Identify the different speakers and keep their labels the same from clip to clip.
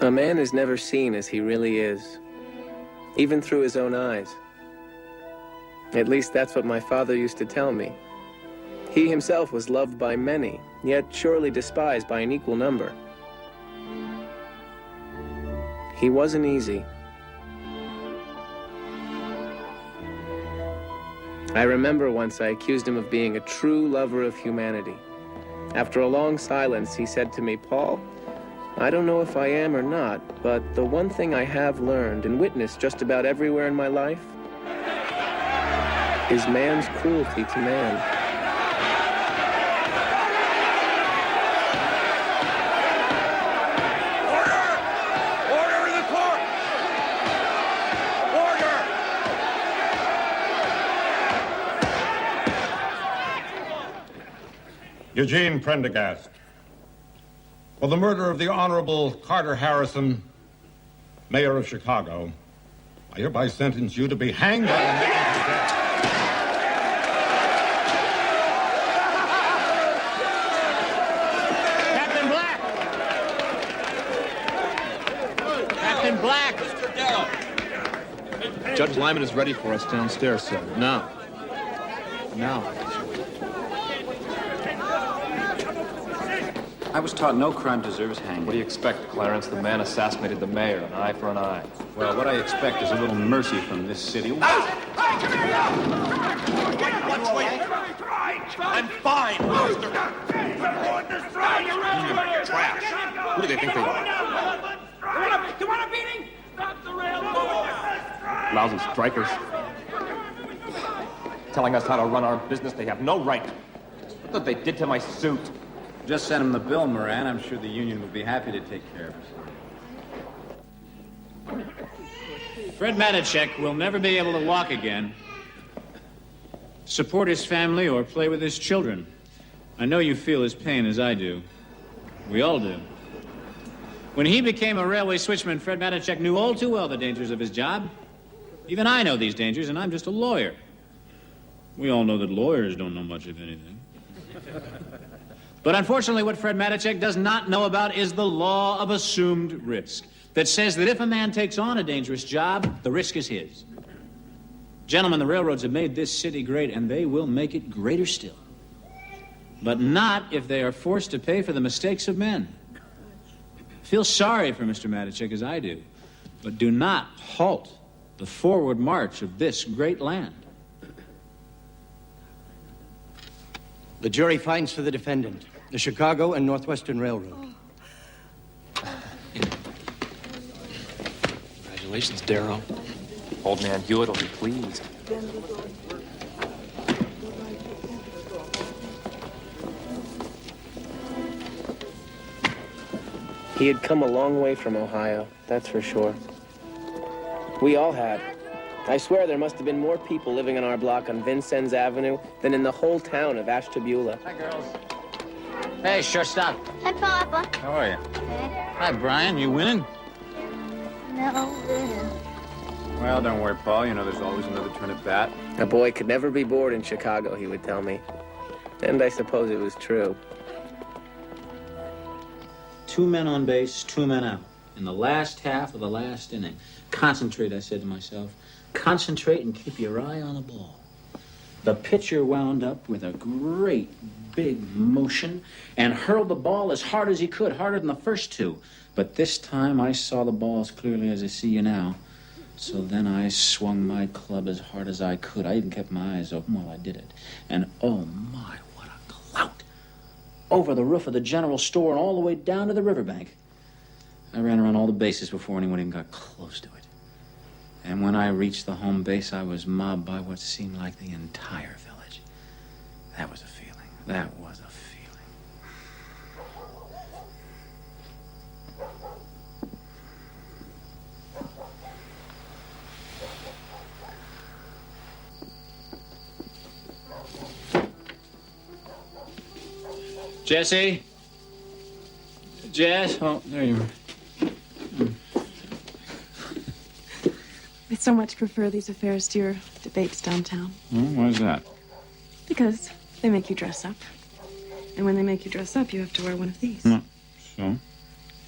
Speaker 1: A man is never seen as he really is, even through his own eyes. At least that's what my father used to tell me. He himself was loved by many, yet surely despised by an equal number. He wasn't easy. I remember once I accused him of being a true lover of humanity. After a long silence, he said to me, "Paul, I don't know if I am or not, but the one thing I have learned and witnessed just about everywhere in my life is man's cruelty to man."
Speaker 2: Order in the court! Order!
Speaker 3: Eugene Prendergast, for the murder of the Honorable Carter Harrison, Mayor of Chicago, I hereby sentence you to be hanged on the
Speaker 4: Captain Black! Captain Black!
Speaker 2: Mr. Darrow!
Speaker 5: Judge Lyman is ready for us downstairs, sir. Now. Now.
Speaker 6: I was taught no crime deserves hanging.
Speaker 5: What do you expect, Clarence? The man assassinated the mayor, an eye for an eye.
Speaker 6: Well, what I expect is a little mercy from this city.
Speaker 2: Wait! I'm fine, Master.
Speaker 5: Trash. Who do they think they are?
Speaker 2: You want a beating? Stop the railroad!
Speaker 5: Lousy strikers. Telling us how to run our business. They have no right. Look what they did to my suit.
Speaker 6: Just send him the bill, Moran. I'm sure the union would be happy to take care of it.
Speaker 4: Fred Matichek will never be able to walk again, support his family, or play with his children. I know you feel his pain as I do. We all do. When he became a railway switchman, Fred Matichek knew all too well the dangers of his job. Even I know these dangers, and I'm just a lawyer. We all know that lawyers don't know much of anything. But unfortunately, what Fred Matichek does not know about is the law of assumed risk that says that if a man takes on a dangerous job, the risk is his. Gentlemen, the railroads have made this city great, and they will make it greater still. But not if they are forced to pay for the mistakes of men. Feel sorry for Mr. Matichek as I do, but do not halt the forward march of this great land.
Speaker 7: The jury finds for the defendant, the Chicago and Northwestern Railroad.
Speaker 5: Congratulations, Darrow. Old man Hewitt will be pleased.
Speaker 1: He had come a long way from Ohio, that's for sure. We all had. I swear there must have been more people living on our block on Vincennes Avenue than in the whole town of Ashtabula.
Speaker 4: Hi, girls. Hey, shortstop.
Speaker 8: Hi, Papa.
Speaker 4: How are you?
Speaker 8: Hey.
Speaker 4: Hi, Brian. You winning?
Speaker 8: No.
Speaker 6: Well, don't worry, Paul. You know there's always another turn at bat.
Speaker 1: A boy could never be bored in Chicago, he would tell me. And I suppose it was true.
Speaker 4: 2 men on base, 2 men out. In the last half of the last inning. Concentrate, I said to myself. Concentrate and keep your eye on the ball. The pitcher wound up with a great big motion and hurled the ball as hard as he could, harder than the first 2. But this time I saw the ball as clearly as I see you now. So then I swung my club as hard as I could. I even kept my eyes open while I did it. And oh my, what a clout. Over the roof of the general store and all the way down to the riverbank. I ran around all the bases before anyone even got close to it. And when I reached the home base, I was mobbed by what seemed like the entire village. That was a feeling. That was a feeling. Jesse? Jess? Oh, there you are.
Speaker 9: I so much prefer these affairs to your debates downtown.
Speaker 4: Why is that?
Speaker 9: Because they make you dress up. And when they make you dress up, you have to wear one of these.
Speaker 4: So?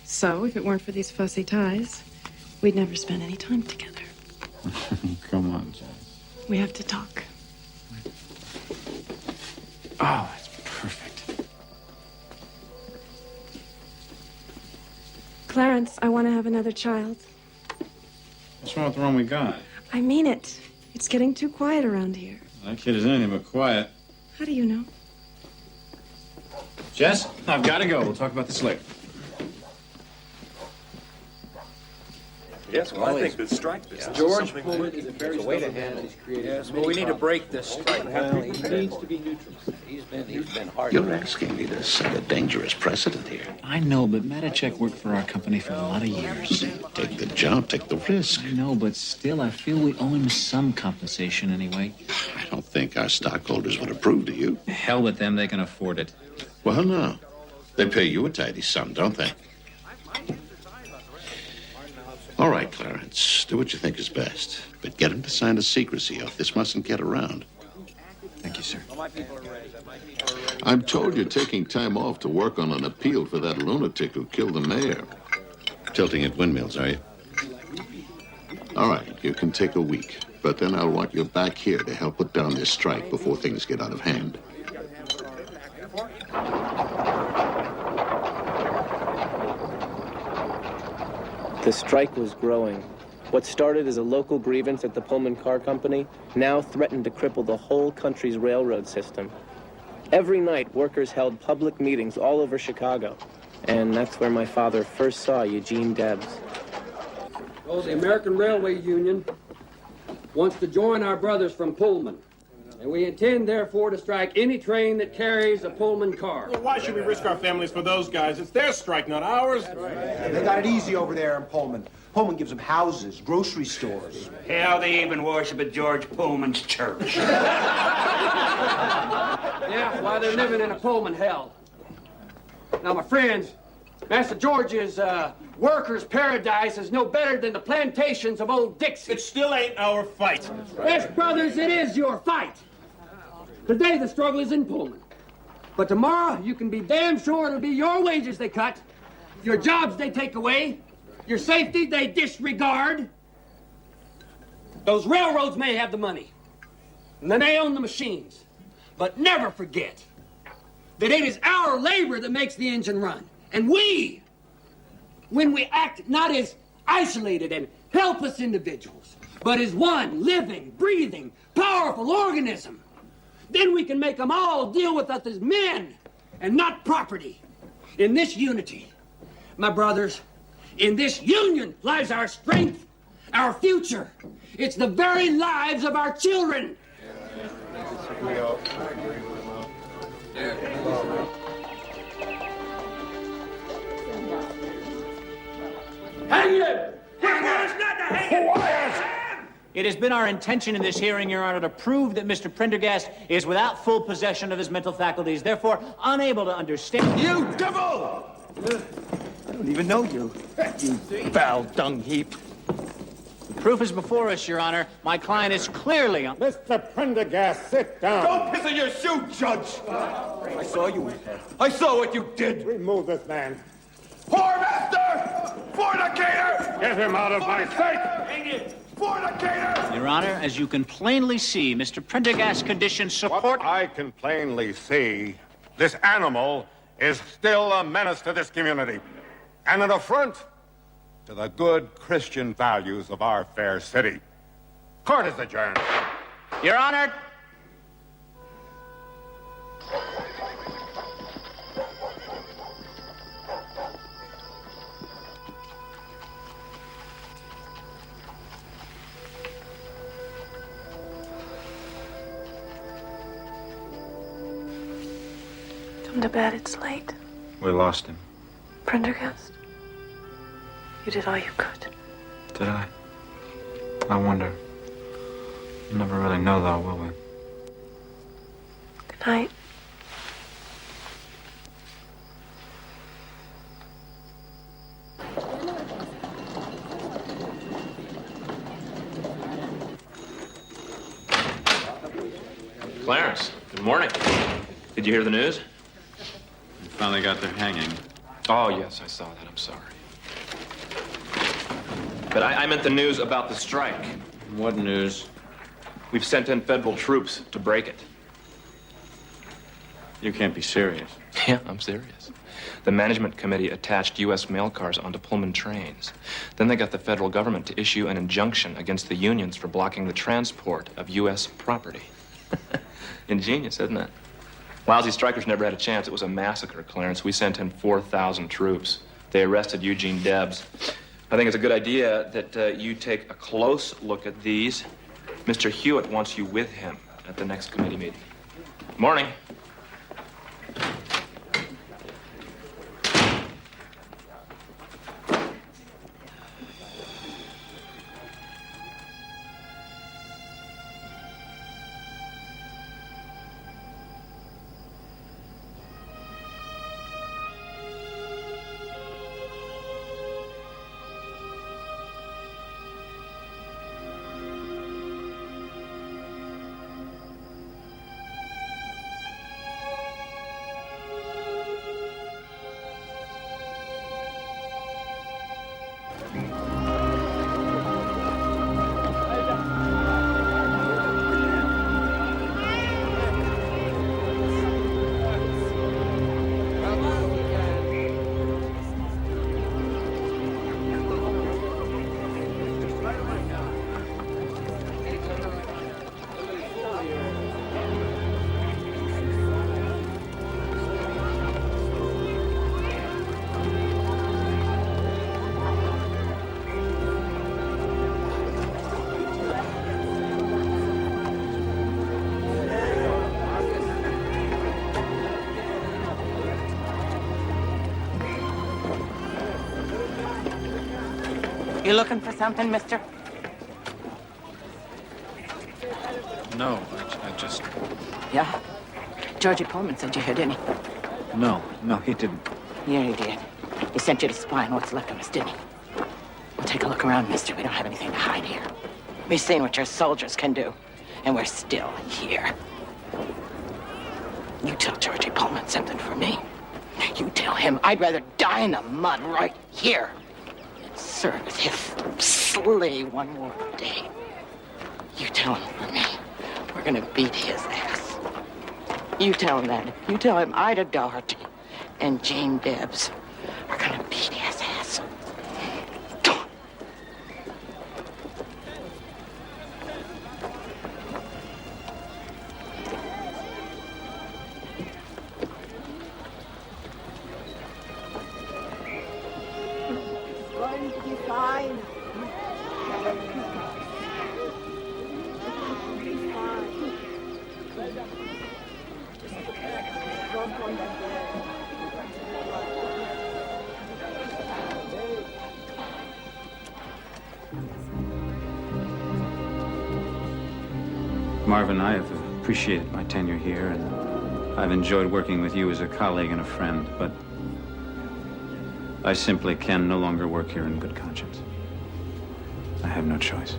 Speaker 9: So, if it weren't for these fussy ties, we'd never spend any time together.
Speaker 6: Come on, Jess.
Speaker 9: We have to talk.
Speaker 6: Oh, that's perfect.
Speaker 9: Clarence, I want to have another child.
Speaker 6: What's wrong with the one we got?
Speaker 9: I mean it. It's getting too quiet around here.
Speaker 6: That kid is anything but quiet.
Speaker 9: How do you know?
Speaker 6: Jess, I've got to go. We'll talk about this later.
Speaker 10: Yes, well, I think the strike business
Speaker 11: George,
Speaker 10: is something
Speaker 11: is a very way to handle these creative.
Speaker 10: Yes,
Speaker 11: well, we need to break this strike.
Speaker 10: Well,
Speaker 11: he needs to be neutral. He's been hard.
Speaker 12: You're asking me to set a dangerous precedent here.
Speaker 4: I know, but Matacek worked for our company for a lot of years.
Speaker 12: Take the job, take the risk.
Speaker 4: I know, but still, I feel we owe him some compensation anyway.
Speaker 12: I don't think our stockholders would approve, do you?
Speaker 4: Hell with them, they can afford it.
Speaker 12: Well, no. They pay you a tidy sum, don't they? All right, Clarence, do what you think is best. But get him to sign a secrecy oath. This mustn't get around.
Speaker 4: Thank you, sir.
Speaker 12: I'm told you're taking time off to work on an appeal for that lunatic who killed the mayor. Tilting at windmills, are you? All right, you can take a week. But then I'll want you back here to help put down this strike before things get out of hand.
Speaker 1: The strike was growing. What started as a local grievance at the Pullman Car Company now threatened to cripple the whole country's railroad system. Every night, workers held public meetings all over Chicago. And that's where my father first saw Eugene Debs.
Speaker 11: Well, the American Railway Union wants to join our brothers from Pullman. And we intend, therefore, to strike any train that carries a Pullman car.
Speaker 10: Well, why should we risk our families for those guys? It's their strike, not ours.
Speaker 13: They got it easy over there in Pullman. Pullman gives them houses, grocery stores.
Speaker 2: Hell, they even worship at George Pullman's church.
Speaker 11: Yeah, why they're living in a Pullman hell. Now, my friends, Master George's workers' paradise is no better than the plantations of old Dixie.
Speaker 10: It still ain't our fight.
Speaker 11: Yes, brothers, it is your fight. Today, the struggle is in Pullman. But tomorrow, you can be damn sure it'll be your wages they cut, your jobs they take away, your safety they disregard. Those railroads may have the money, and then they own the machines. But never forget that it is our labor that makes the engine run. And we, when we act not as isolated and helpless individuals, but as one living, breathing, powerful organism, then we can make them all deal with us as men and not property. In this unity, my brothers, in this union lies our strength, our future. It's the very lives of our children.
Speaker 2: Hang him! Quiet! Not to hang him! Quiet!
Speaker 4: It has been our intention in this hearing, Your Honor, to prove that Mr. Prendergast is without full possession of his mental faculties, therefore unable to understand...
Speaker 13: You devil! I don't even know you. You foul dung heap.
Speaker 4: The proof is before us, Your Honor. My client is clearly...
Speaker 3: Mr. Prendergast, sit down.
Speaker 13: Don't piss in your shoe, Judge! I saw you. I saw what you did.
Speaker 3: Remove this man.
Speaker 13: Whoremaster! Fornicator!
Speaker 3: Get him out of my sight!
Speaker 2: Hang him!
Speaker 13: Fornicator!
Speaker 4: Your Honor, as you can plainly see, Mr. Prendergast's conditions support...
Speaker 3: What I can plainly see, this animal is still a menace to this community and an affront to the good Christian values of our fair city. Court is adjourned.
Speaker 4: Your Honor...
Speaker 9: Come to bed, it's late.
Speaker 6: We lost him.
Speaker 9: Prendergast, you did all you could.
Speaker 6: Did I? I wonder. We'll never really know, though, will we?
Speaker 9: Good night.
Speaker 5: Clarence, good morning. Did you hear the news?
Speaker 6: We finally got their hanging.
Speaker 5: Oh, yes, I saw that. I'm sorry. But I meant the news about the strike.
Speaker 4: What news?
Speaker 5: We've sent in federal troops to break it.
Speaker 4: You can't be serious.
Speaker 5: Yeah, I'm serious. The management committee attached U.S. mail cars onto Pullman trains. Then they got the federal government to issue an injunction against the unions for blocking the transport of U.S. property. Ingenious, isn't it? Lousy strikers never had a chance. It was a massacre, Clarence. We sent in 4,000 troops. They arrested Eugene Debs. I think it's a good idea that you take a close look at these. Mr. Hewitt wants you with him at the next committee meeting. Morning.
Speaker 14: You looking for something, mister?
Speaker 4: No, I just...
Speaker 14: Yeah? Georgie Pullman sent you here, didn't he?
Speaker 4: No, he didn't.
Speaker 14: Yeah, he did. He sent you to spy on what's left of us, didn't he? Well, take a look around, mister. We don't have anything to hide here. We've seen what your soldiers can do, and we're still here. You tell Georgie Pullman something for me. You tell him I'd rather die in the mud right here than serve as his slave one more day. You tell him for me, we're gonna beat his ass. You tell him that. You tell him Ida Doherty and Jane Debs are gonna beat his ass.
Speaker 15: Going to be fine.
Speaker 6: Marvin, I have appreciated my tenure here, and I've enjoyed working with you as a colleague and a friend, but I simply can no longer work here in good conscience. I have no choice.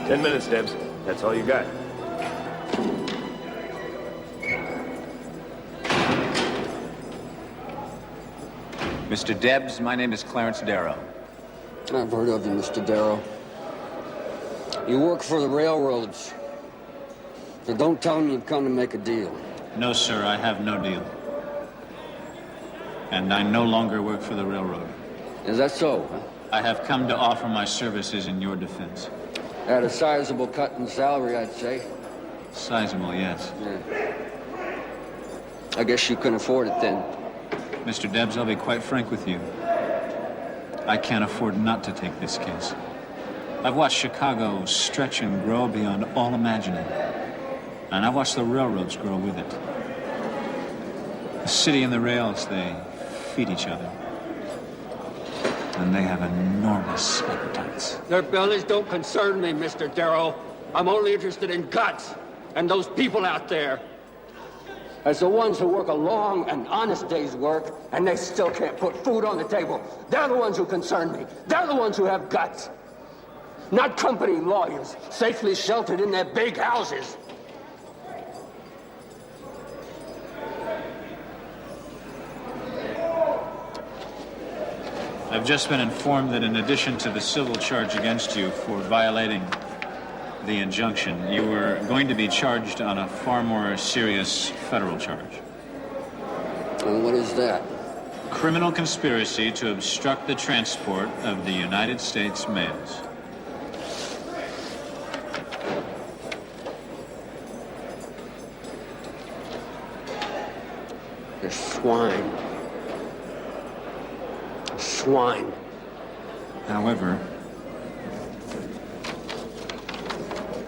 Speaker 16: Ten minutes, Debs. That's all you got.
Speaker 17: Mr. Debs, my name is Clarence Darrow.
Speaker 11: I've heard of you, Mr. Darrow. You work for the railroads. So don't tell them you've come to make a deal.
Speaker 4: No, sir, I have no deal. And I no longer work for the railroad.
Speaker 11: Is that so, huh?
Speaker 4: I have come to offer my services in your defense.
Speaker 11: At a sizable cut in salary, I'd say.
Speaker 4: Sizable, yes.
Speaker 11: Yeah. I guess you couldn't afford it then.
Speaker 4: Mr. Debs, I'll be quite frank with you. I can't afford not to take this case. I've watched Chicago stretch and grow beyond all imagining. And I've watched the railroads grow with it. The city and the rails, they feed each other. And they have enormous appetites.
Speaker 11: Their bellies don't concern me, Mr. Darrow. I'm only interested in guts and those people out there. As the ones who work a long and honest day's work, and they still can't put food on the table. They're the ones who concern me. They're the ones who have guts. Not company lawyers, safely sheltered in their big houses.
Speaker 4: I've just been informed that in addition to the civil charge against you for violating the injunction, you were going to be charged on a far more serious federal charge.
Speaker 11: And what is that?
Speaker 4: Criminal conspiracy to obstruct the transport of the United States mails.
Speaker 11: You're swine. Swine.
Speaker 4: However,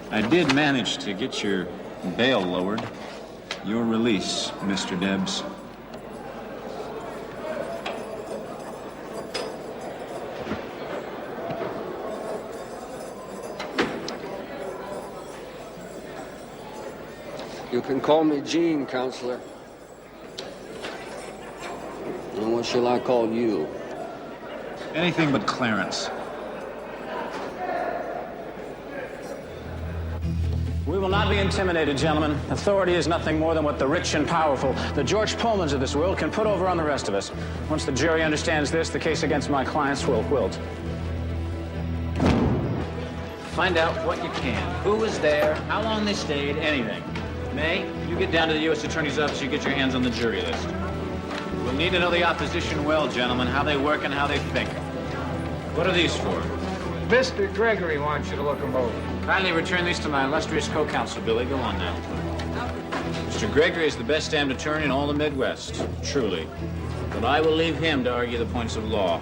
Speaker 4: I did manage to get your bail lowered. Your release, Mr. Debs.
Speaker 11: You can call me Gene, counselor. And what shall I call you?
Speaker 4: Anything but Clarence.
Speaker 18: We will not be intimidated, gentlemen. Authority is nothing more than what the rich and powerful, the George Pullmans of this world, can put over on the rest of us. Once the jury understands this, the case against my clients will wilt.
Speaker 4: Find out what you can. Who was there, how long they stayed, anything. May, you get down to the U.S. Attorney's office, you get your hands on the jury list. We'll need to know the opposition well, gentlemen, how they work and how they think. What are these for?
Speaker 19: Mr. Gregory wants you to look them over.
Speaker 4: Kindly return these to my illustrious co-counsel, Billy. Go on now. Mr. Gregory is the best damned attorney in all the Midwest, truly. But I will leave him to argue the points of law.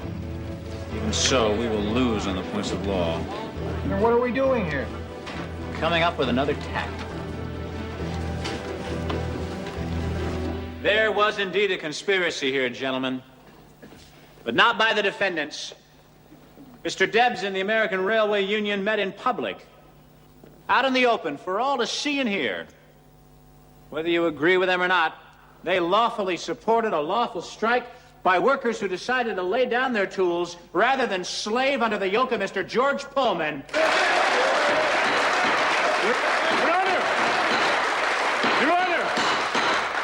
Speaker 4: Even so, we will lose on the points of law.
Speaker 19: Then what are we doing here?
Speaker 4: Coming up with another tack. There was indeed a conspiracy here, gentlemen, but not by the defendants. Mr. Debs and the American Railway Union met in public, out in the open, for all to see and hear. Whether you agree with them or not, they lawfully supported a lawful strike by workers who decided to lay down their tools rather than slave under the yoke of Mr. George Pullman.
Speaker 19: Your Honor!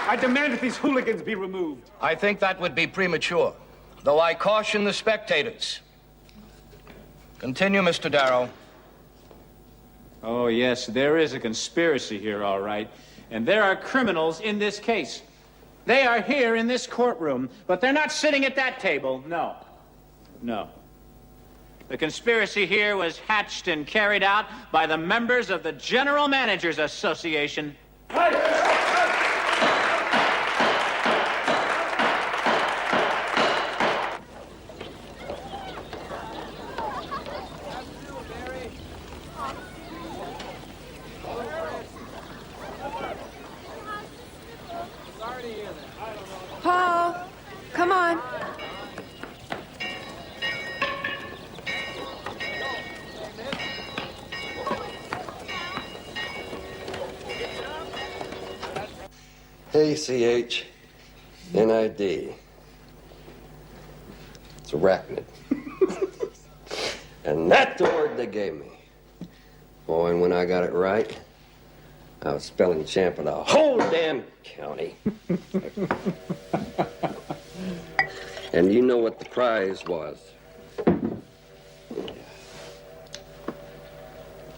Speaker 19: I demand that these hooligans be removed.
Speaker 20: I think that would be premature, though I caution the spectators. Continue, Mr. Darrow.
Speaker 4: Oh, yes, there is a conspiracy here, all right. And there are criminals in this case. They are here in this courtroom, but they're not sitting at that table. No. No. The conspiracy here was hatched and carried out by the members of the General Managers Association.
Speaker 9: Paul, come on.
Speaker 11: ACH, NID. It's arachnid. And that's the word they gave me. Boy, and when I got it right, I was spelling champ of the whole damn county. And you know what the prize was.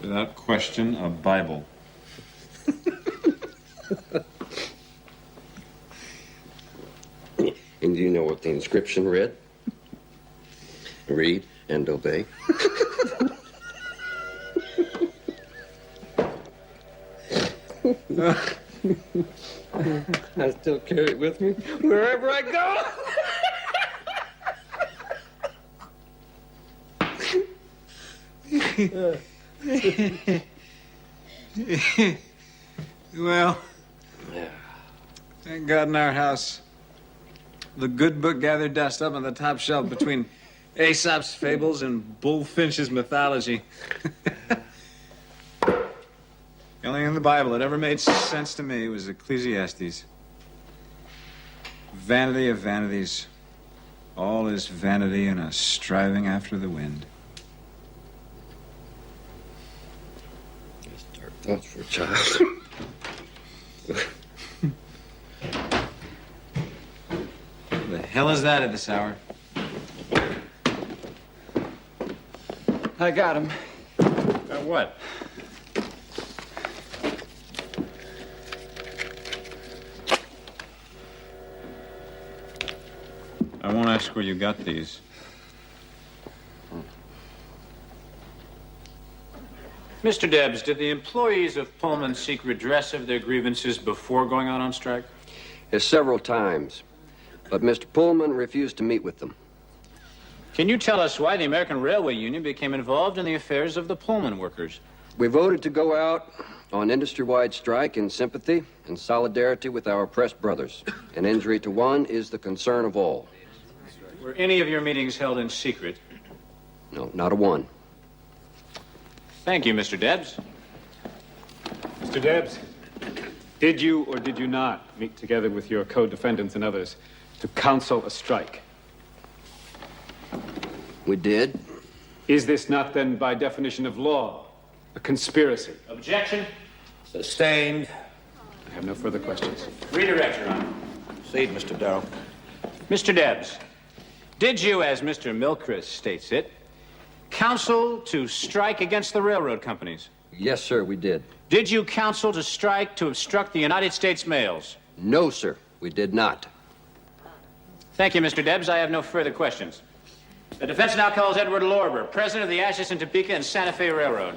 Speaker 6: Without question, a Bible.
Speaker 11: And do you know what the inscription read? Read and obey. I still carry it with me wherever I go.
Speaker 6: Well, thank God in our house, the good book gathered dust up on the top shelf between Aesop's fables and Bullfinch's mythology. The only thing in the Bible that ever made sense to me was Ecclesiastes. Vanity of vanities. All is vanity and a striving after the wind.
Speaker 13: That's dark thoughts for a child.
Speaker 6: The hell is that at this hour?
Speaker 18: I got him.
Speaker 6: Got what? I won't ask where you got these.
Speaker 18: Mr. Debs, did the employees of Pullman seek redress of their grievances before going out on strike?
Speaker 13: Yes, several times. But Mr. Pullman refused to meet with them.
Speaker 18: Can you tell us why the American Railway Union became involved in the affairs of the Pullman workers?
Speaker 13: We voted to go out on industry-wide strike in sympathy and solidarity with our oppressed brothers. An injury to one is the concern of all.
Speaker 18: Were any of your meetings held in secret?
Speaker 13: No, not a one.
Speaker 18: Thank you, Mr. Debs.
Speaker 19: Mr. Debs, did you or did you not meet together with your co-defendants and others to counsel a strike?
Speaker 13: We did.
Speaker 19: Is this not then, by definition of law, a conspiracy?
Speaker 18: Objection.
Speaker 20: Sustained.
Speaker 19: I have no further questions.
Speaker 18: Redirect, Your Honor.
Speaker 20: Proceed, Mr. Darrow.
Speaker 18: Mr. Debs, did you, as Mr. Milchrist states it, counsel to strike against the railroad companies?
Speaker 13: Yes, sir, we did.
Speaker 18: Did you counsel to strike to obstruct the United States mails?
Speaker 13: No, sir, we did not.
Speaker 18: Thank you, Mr. Debs. I have no further questions. The defense now calls Edward Lorber, president of the Atchison, Topeka, and Santa Fe Railroad.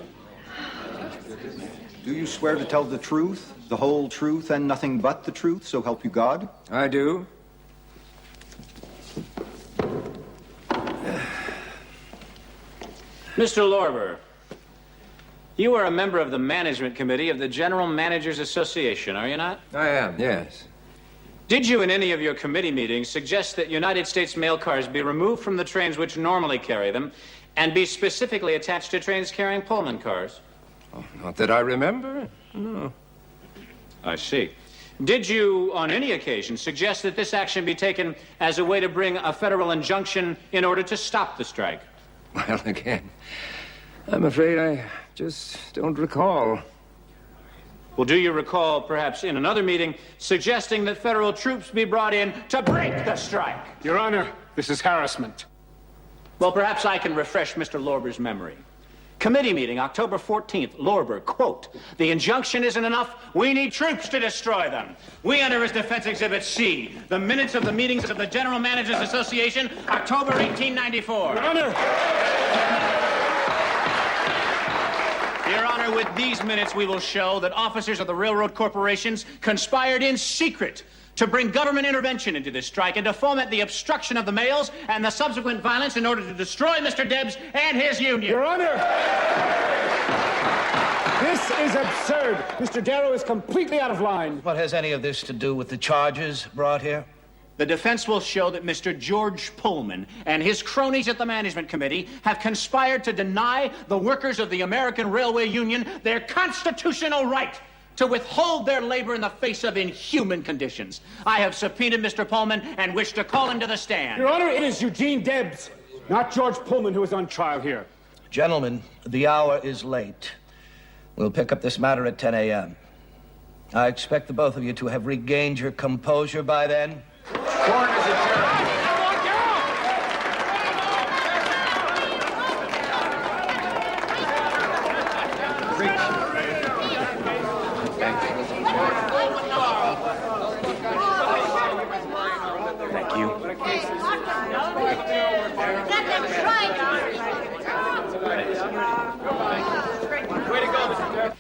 Speaker 21: Do you swear to tell the truth, the whole truth, and nothing but the truth, so help you God?
Speaker 22: I do.
Speaker 18: Mr. Lorber, you are a member of the management committee of the General Managers Association, are you not?
Speaker 22: I am, yes.
Speaker 18: Did you, in any of your committee meetings, suggest that United States mail cars be removed from the trains which normally carry them and be specifically attached to trains carrying Pullman cars?
Speaker 22: Oh, not that I remember, no.
Speaker 18: I see. Did you, on any occasion, suggest that this action be taken as a way to bring a federal injunction in order to stop the strike?
Speaker 22: Well, again, I'm afraid I just don't recall.
Speaker 18: Well, do you recall, perhaps in another meeting, suggesting that federal troops be brought in to break the strike?
Speaker 19: Your Honor, this is harassment.
Speaker 18: Well, perhaps I can refresh Mr. Lorber's memory. Committee meeting, October 14th, Lorber, quote, "The injunction isn't enough. We need troops to destroy them." We enter as Defense Exhibit C, the minutes of the meetings of the General Managers Association, October 1894.
Speaker 19: Your Honor!
Speaker 18: Your Honor, with these minutes, we will show that officers of the railroad corporations conspired in secret to bring government intervention into this strike and to foment the obstruction of the mails and the subsequent violence in order to destroy Mr. Debs and his union.
Speaker 19: Your Honor! This is absurd. Mr. Darrow is completely out of line.
Speaker 20: What has any of this to do with the charges brought here?
Speaker 18: The defense will show that Mr. George Pullman and his cronies at the management committee have conspired to deny the workers of the American Railway Union their constitutional right to withhold their labor in the face of inhuman conditions. I have subpoenaed Mr. Pullman and wish to call him to the stand.
Speaker 19: Your Honor, it is Eugene Debs, not George Pullman, who is on trial here.
Speaker 20: Gentlemen, the hour is late. We'll pick up this matter at 10 a.m. I expect the both of you to have regained your composure by then.
Speaker 18: Court is adjourned.
Speaker 5: Thank you.
Speaker 2: Way to go, Mr. Debs.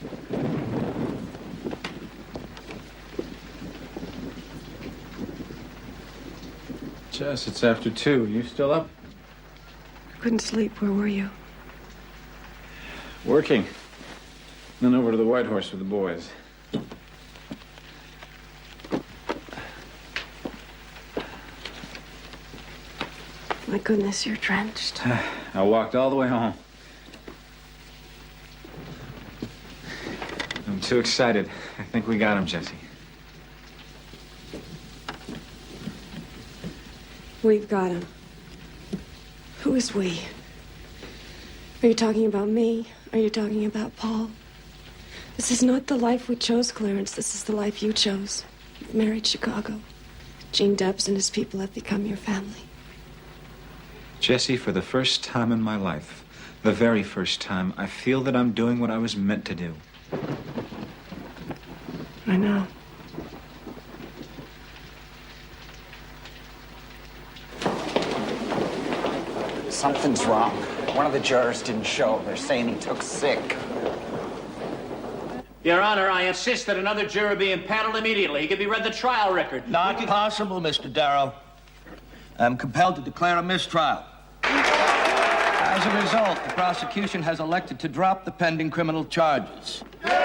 Speaker 6: Jess, it's after 2. You still up?
Speaker 9: I couldn't sleep. Where were you?
Speaker 6: Working. Then over to the White Horse with the boys.
Speaker 9: My goodness, you're drenched.
Speaker 6: I walked all the way home. I'm too excited. I think we got him, Jesse.
Speaker 9: We've got him. Who is we? Are you talking about me? Are you talking about Paul? This is not the life we chose, Clarence. This is the life you chose. You've married Sikago. Gene Debs and his people have become your family.
Speaker 6: Jesse, for the first time in my life, the very first time, I feel that I'm doing what I was meant to do.
Speaker 9: I know.
Speaker 14: Something's wrong. One of the jurors didn't show. They're saying he took sick.
Speaker 18: Your Honor, I insist that another juror be impaneled immediately. He can be read the trial record.
Speaker 20: Not possible, Mr. Darrow. I'm compelled to declare a mistrial. As a result, the prosecution has elected to drop the pending criminal charges.
Speaker 18: Your Honor,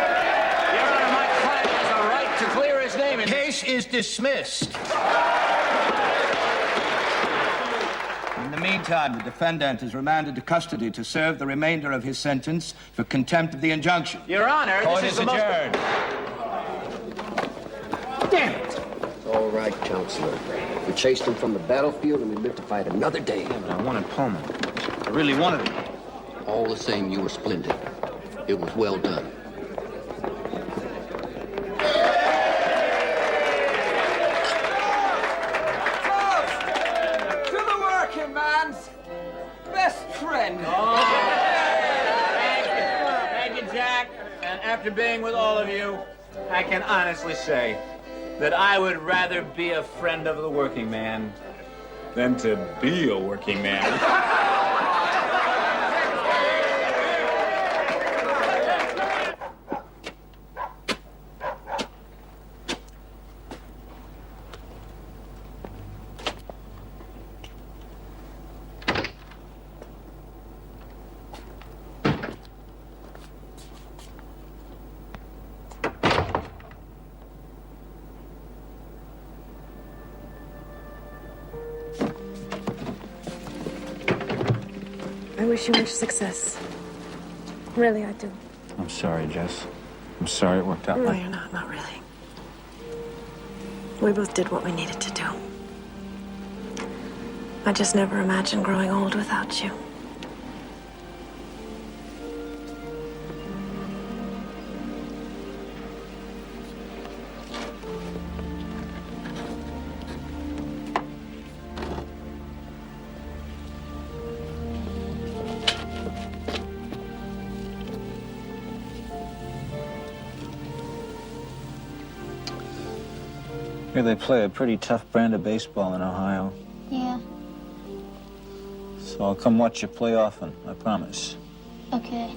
Speaker 18: my client has a right to clear his name.
Speaker 20: Case is dismissed. In the meantime, the defendant is remanded to custody to serve the remainder of his sentence for contempt of the injunction.
Speaker 18: Your Honor,
Speaker 20: Court
Speaker 18: this
Speaker 20: is
Speaker 18: is the
Speaker 20: adjourned.
Speaker 18: Damn it!
Speaker 13: All right, Counselor. We chased him from the battlefield and we lived to fight another day.
Speaker 6: Yeah, but I wanted Pullman. I really wanted him.
Speaker 13: All the same, you were splendid. It was well done.
Speaker 14: To the working man's best friend.
Speaker 18: Thank you, Jack. And after being with all of you, I can honestly say that I would rather be a friend of the working man than to be a working man.
Speaker 9: I wish you much success. Really, I do.
Speaker 6: I'm sorry, Jess. I'm sorry it worked out
Speaker 9: No,
Speaker 6: like...
Speaker 9: you're not really. We both did what we needed to do. I just never imagined growing old without you.
Speaker 6: Here they play a pretty tough brand of baseball in Ohio.
Speaker 7: Yeah,
Speaker 6: So I'll come watch you play often, I promise.
Speaker 7: okay.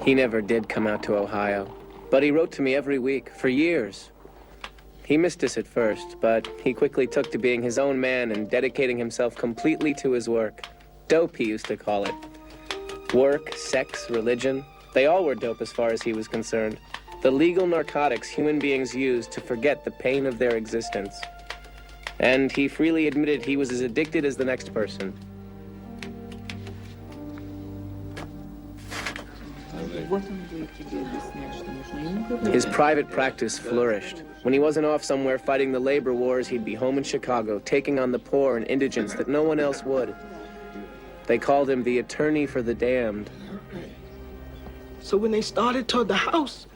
Speaker 1: He never did come out to Ohio, but he wrote to me every week for years. He missed us at first, but he quickly took to being his own man and dedicating himself completely to his work. Dope, he used to call it. Work, sex, religion, they all were dope as far as he was concerned. The legal narcotics human beings use to forget the pain of their existence. And he freely admitted he was as addicted as the next person. His private practice flourished. When he wasn't off somewhere fighting the labor wars, he'd be home in Chicago, taking on the poor and indigents that no one else would. They called him the attorney for the damned.
Speaker 8: So when they started toward the house,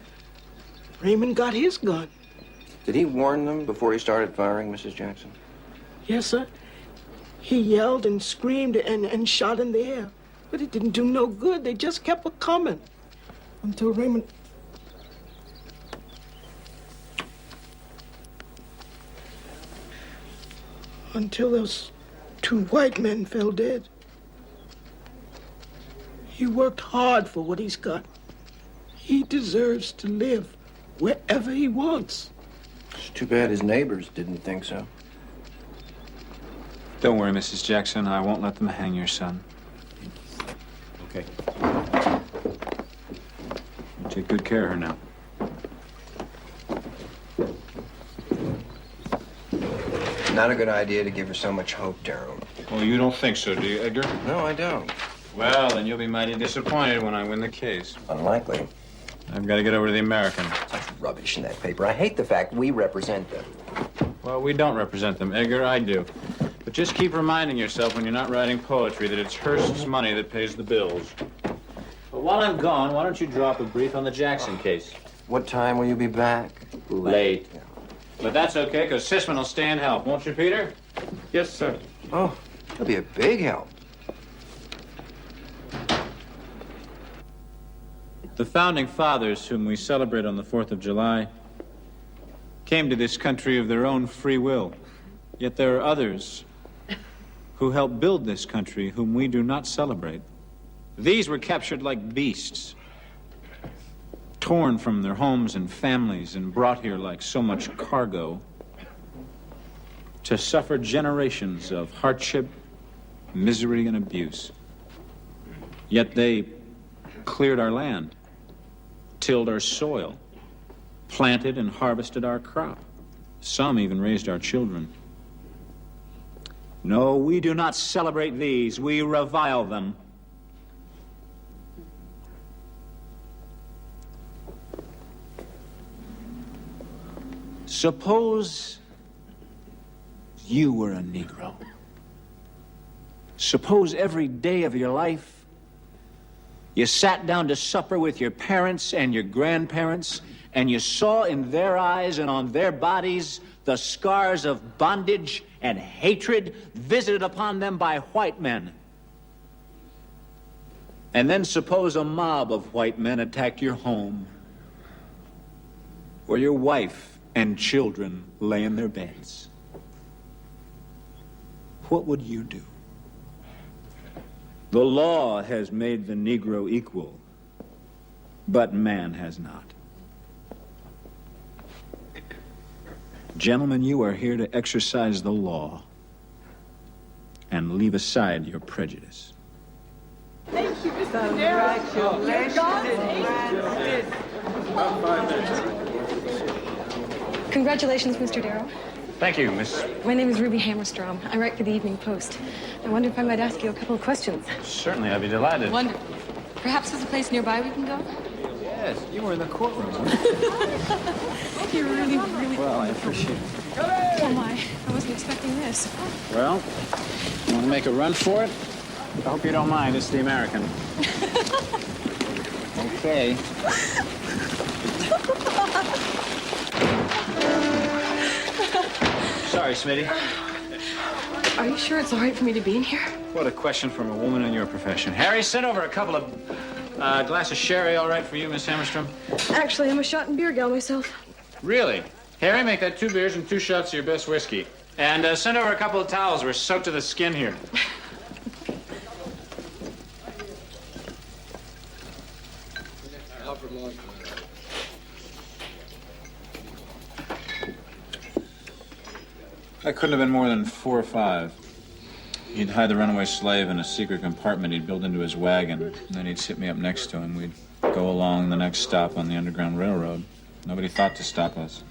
Speaker 8: Raymond got his gun.
Speaker 13: Did he warn them before he started firing, Mrs. Jackson?
Speaker 8: Yes, sir. He yelled and screamed and shot in the air. But it didn't do no good. They just kept a-coming. Until Raymond... Until those two white men fell dead. He worked hard for what he's got. He deserves to live wherever he wants.
Speaker 13: It's too bad his neighbors didn't think so.
Speaker 6: Don't worry, Mrs. Jackson. I won't let them hang your son.
Speaker 19: Okay.
Speaker 6: You take good care of her now.
Speaker 22: Not a good idea to give her so much hope, Darrow.
Speaker 6: Well, you don't think so, do you, Edgar?
Speaker 22: No, I don't.
Speaker 6: Well, then you'll be mighty disappointed when I win the case.
Speaker 22: Unlikely.
Speaker 6: I've got to get over to the American.
Speaker 22: Such rubbish in that paper. I hate the fact we represent them.
Speaker 6: Well, we don't represent them, Edgar. I do. But just keep reminding yourself when you're not writing poetry that it's Hearst's money that pays the bills. But while I'm gone, why don't you drop a brief on the Jackson case?
Speaker 22: What time will you be back?
Speaker 6: Late. But that's okay, because Sisman will stay and help, won't you, Peter?
Speaker 19: Yes, sir.
Speaker 22: Oh, that'll be a big help.
Speaker 6: The founding fathers, whom we celebrate on the 4th of July, came to this country of their own free will. Yet there are others who helped build this country whom we do not celebrate. These were captured like beasts, torn from their homes and families and brought here like so much cargo to suffer generations of hardship, misery, and abuse. Yet they cleared our land, tilled our soil, planted and harvested our crop. Some even raised our children. No, we do not celebrate these. We revile them. Suppose you were a Negro. Suppose every day of your life you sat down to supper with your parents and your grandparents, and you saw in their eyes and on their bodies the scars of bondage and hatred visited upon them by white men. And then suppose a mob of white men attacked your home, where your wife and children lay in their beds. What would you do? The law has made the Negro equal, but man has not. Gentlemen, you are here to exercise the law and leave aside your prejudice.
Speaker 15: Thank you, Mr. Darrow.
Speaker 9: Congratulations, Mr. Darrow.
Speaker 6: Thank you, Miss.
Speaker 9: My name is Ruby Hammerstrom. I write for the Evening Post. I wonder if I might ask you a couple of questions.
Speaker 6: Certainly, I'd be delighted.
Speaker 9: Wonderful. Perhaps there's a place nearby we can go?
Speaker 6: Yes, you were in the courtroom.
Speaker 9: You're really, really...
Speaker 6: Well, I appreciate it.
Speaker 9: Oh, my. I wasn't expecting this.
Speaker 6: Well, you want to make a run for it? I hope you don't mind. It's the American. Okay. Sorry, Smitty.
Speaker 9: Are you sure it's all right for me to be in here?
Speaker 6: What a question from a woman in your profession. Harry, send over a couple of glass of sherry, all right for you, Miss Hammerstrom?
Speaker 9: Actually, I'm a shot and beer gal myself.
Speaker 6: Really? Harry, make that 2 beers and 2 shots of your best whiskey. And send over a couple of towels. We're soaked to the skin here. I couldn't have been more than 4 or 5. He'd hide the runaway slave in a secret compartment he'd built into his wagon, and then he'd sit me up next to him. We'd go along the next stop on the Underground Railroad. Nobody thought to stop us.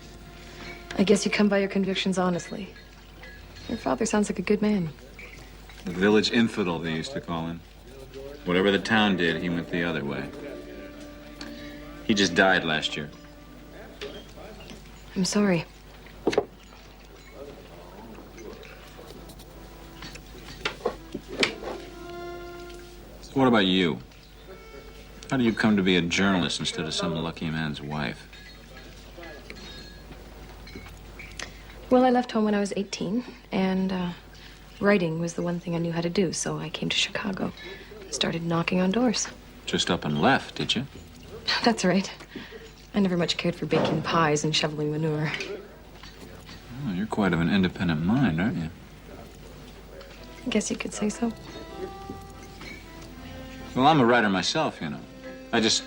Speaker 9: I guess you come by your convictions honestly. Your father sounds like a good man.
Speaker 6: The village infidel, they used to call him. Whatever the town did, he went the other way. He just died last year.
Speaker 9: I'm sorry.
Speaker 6: So what about you? How do you come to be a journalist instead of some lucky man's wife?
Speaker 9: Well, I left home when I was 18, and writing was the one thing I knew how to do, so I came to Chicago. Started knocking on doors.
Speaker 6: Just up and left, did you?
Speaker 9: That's right. I never much cared for baking pies and shoveling manure.
Speaker 6: Oh, you're quite of an independent mind, aren't you?
Speaker 9: I guess you could say so.
Speaker 6: Well, I'm a writer myself, you know. I just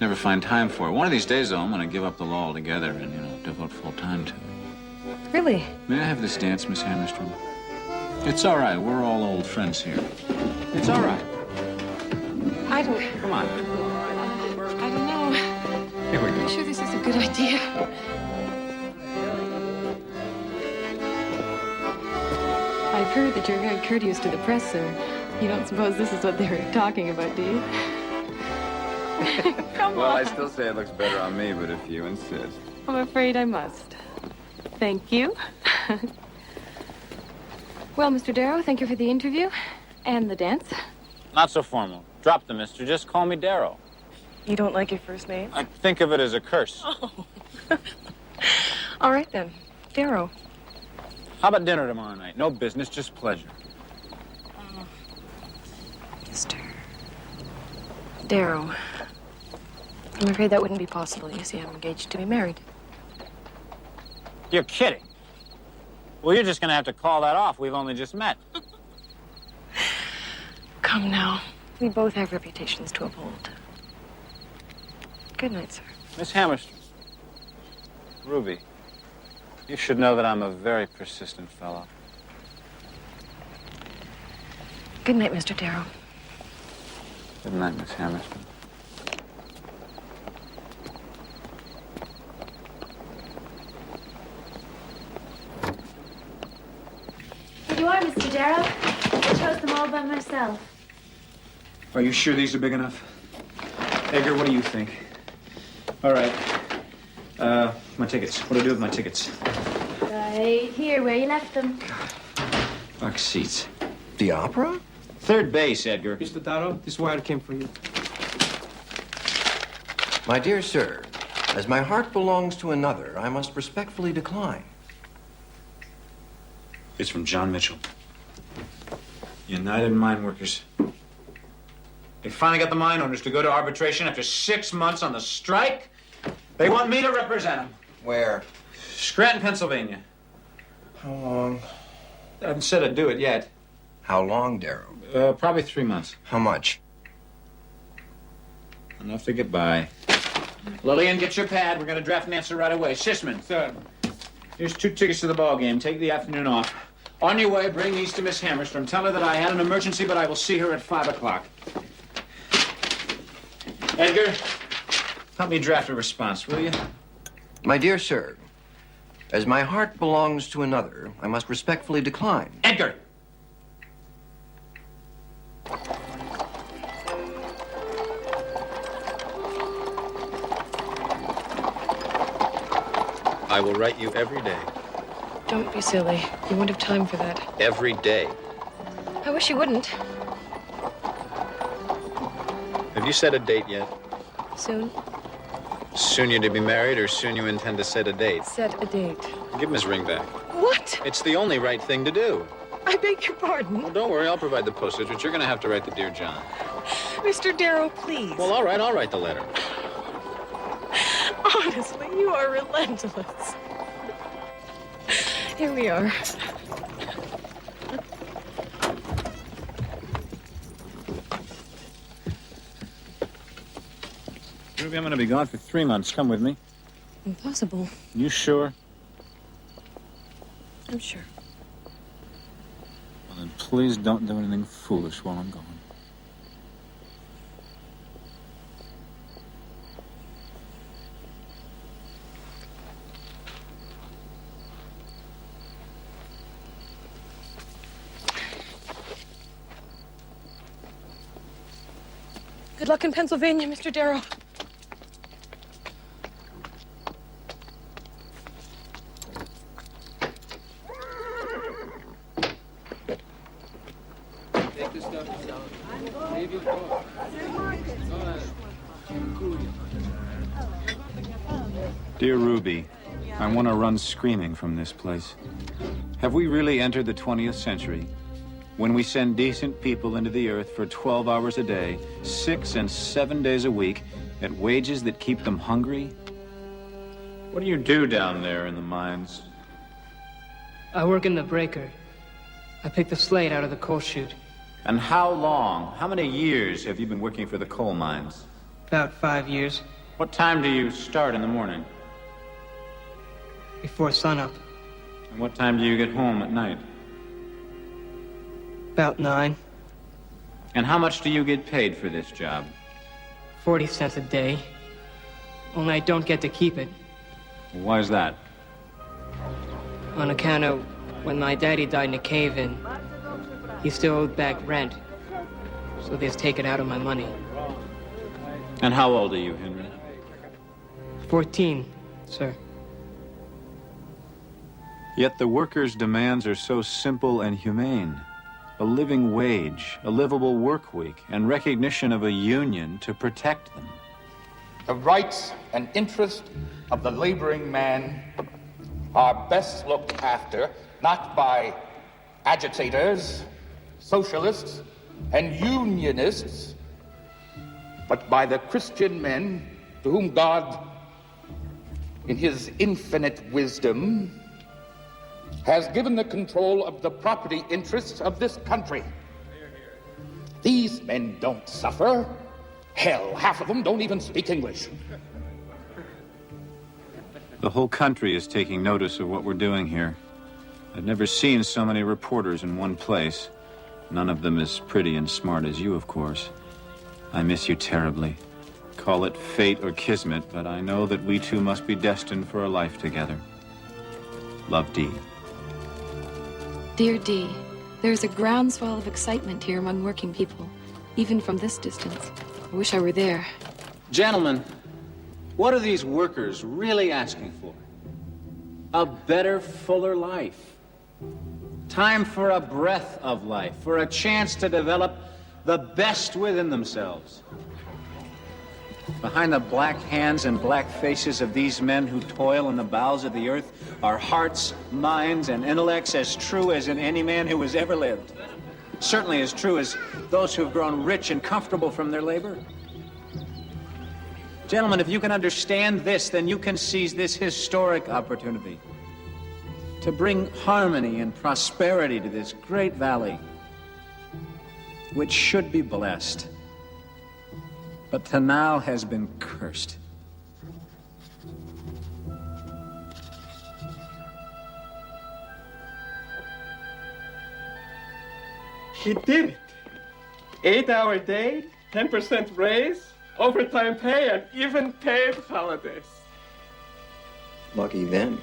Speaker 6: never find time for it. One of these days, though, I'm going to give up the law altogether and, devote full time to it.
Speaker 9: Really?
Speaker 6: May I have this dance, Miss Hammerstrom?
Speaker 4: It's all right. We're all old friends here. It's all right.
Speaker 9: I don't...
Speaker 4: Come on.
Speaker 9: I don't know.
Speaker 4: Here we go.
Speaker 9: I'm sure this is a good idea. I've heard that you're very courteous to the press, sir. You don't suppose this is what they were talking about, do you? Come
Speaker 17: Well,
Speaker 9: on.
Speaker 17: I still say it looks better on me, but if you insist.
Speaker 9: I'm afraid I must. Thank you. Well, Mr. Darrow, thank you for the interview and the dance.
Speaker 4: Not so formal. Drop the mister. Just call me Darrow.
Speaker 9: You don't like your first name?
Speaker 4: I think of it as a curse.
Speaker 9: Oh. All right, then. Darrow.
Speaker 4: How about dinner tomorrow night? No business, just pleasure.
Speaker 9: Mr. Darrow. I'm afraid that wouldn't be possible. You see, I'm engaged to be married.
Speaker 4: You're kidding. Well, you're just going to have to call that off. We've only just met.
Speaker 9: Come now. We both have reputations to uphold. Good night, sir.
Speaker 4: Miss Hammerstrom. Ruby, you should know that I'm a very persistent fellow.
Speaker 9: Good night, Mr. Darrow.
Speaker 4: Good night, Miss Hammerstrom.
Speaker 7: Here you are, Mr. Darrow. I chose them all by myself.
Speaker 6: Are you sure these are big enough? Edgar, what do you think? All right. My tickets. What do I do with my tickets?
Speaker 7: Right here, where you left them.
Speaker 6: Box seats.
Speaker 21: The opera?
Speaker 6: Third base, Edgar.
Speaker 22: Mr. Darrow, this wire came for you.
Speaker 12: My dear sir, as my heart belongs to another, I must respectfully decline.
Speaker 6: It's from John Mitchell. United Mine Workers.
Speaker 18: They finally got the mine owners to go to arbitration after 6 months on the strike. They want me to represent them.
Speaker 12: Where?
Speaker 18: Scranton, Pennsylvania.
Speaker 12: How long?
Speaker 18: I haven't said I'd do it yet.
Speaker 12: How long, Darrow?
Speaker 18: Probably 3 months.
Speaker 12: How much?
Speaker 18: Enough to get by. Lillian, get your pad. We're going to draft an answer right away. Sisman.
Speaker 22: Sir.
Speaker 18: Here's 2 tickets to the ball game. Take the afternoon off. On your way, bring these to Miss Hammerstrom. Tell her that I had an emergency, but I will see her at 5 o'clock. Edgar, help me draft a response, will you?
Speaker 12: My dear sir, as my heart belongs to another, I must respectfully decline.
Speaker 18: Edgar!
Speaker 6: I will write you every day.
Speaker 9: Don't be silly. You won't have time for that.
Speaker 6: Every day.
Speaker 9: I wish you wouldn't.
Speaker 6: Have you set a date yet?
Speaker 9: Soon.
Speaker 6: Soon you're to be married, or soon you intend to set a date?
Speaker 9: Set a date.
Speaker 6: Give him his ring back.
Speaker 9: What?
Speaker 6: It's the only right thing to do.
Speaker 9: I beg your pardon.
Speaker 6: Well, don't worry, I'll provide the postage, but you're going to have to write the Dear John.
Speaker 9: Mr. Darrow, please.
Speaker 6: Well, all right, I'll write the letter.
Speaker 9: Honestly, you are relentless. Here we are.
Speaker 4: Ruby, I'm going to be gone for 3 months. Come with me.
Speaker 9: Impossible.
Speaker 4: You sure?
Speaker 9: I'm sure.
Speaker 4: Well, then please don't do anything foolish while I'm gone.
Speaker 9: Good luck in Pennsylvania, Mr. Darrow.
Speaker 6: Dear Ruby, I want to run screaming from this place. Have we really entered the 20th century when we send decent people into the earth for 12 hours a day, 6 and 7 days a week, at wages that keep them hungry?
Speaker 4: What do you do down there in the mines?
Speaker 23: I work in the breaker. I pick the slate out of the coal chute.
Speaker 4: And how long, how many years have you been working for the coal mines?
Speaker 23: About 5 years.
Speaker 4: What time do you start in the morning?
Speaker 23: Before sunup.
Speaker 4: And what time do you get home at night?
Speaker 23: About 9.
Speaker 6: And how much do you get paid for this job?
Speaker 23: 40 cents a day. Only I don't get to keep it.
Speaker 6: Why is that?
Speaker 23: On account of when my daddy died in a cave-in, he still owed back rent. So they just take it out of my money.
Speaker 6: And how old are you, Henry?
Speaker 23: 14, sir.
Speaker 6: Yet the workers' demands are so simple and humane. A living wage, a livable work week, and recognition of a union to protect them.
Speaker 3: The rights and interests of the laboring man are best looked after not by agitators, socialists, and unionists, but by the Christian men to whom God, in his infinite wisdom, has given the control of the property interests of this country. These men don't suffer. Hell, half of them don't even speak English.
Speaker 6: The whole country is taking notice of what we're doing here. I've never seen so many reporters in one place. None of them as pretty and smart as you, of course. I miss you terribly. Call it fate or kismet, but I know that we two must be destined for a life together. Love, Dee.
Speaker 10: Dear Dee, there is a groundswell of excitement here among working people, even from this distance. I wish I were there.
Speaker 4: Gentlemen, what are these workers really asking for? A better, fuller life. Time for a breath of life, for a chance to develop the best within themselves. Behind the black hands and black faces of these men who toil in the bowels of the earth are hearts, minds, and intellects as true as in any man who has ever lived. Certainly as true as those who have grown rich and comfortable from their labor. Gentlemen, if you can understand this, then you can seize this historic opportunity to bring harmony and prosperity to this great valley, which should be blessed, but to now has been cursed.
Speaker 16: He did it. 8-hour day, 10% raise, overtime pay, and even paid holidays.
Speaker 12: Lucky them.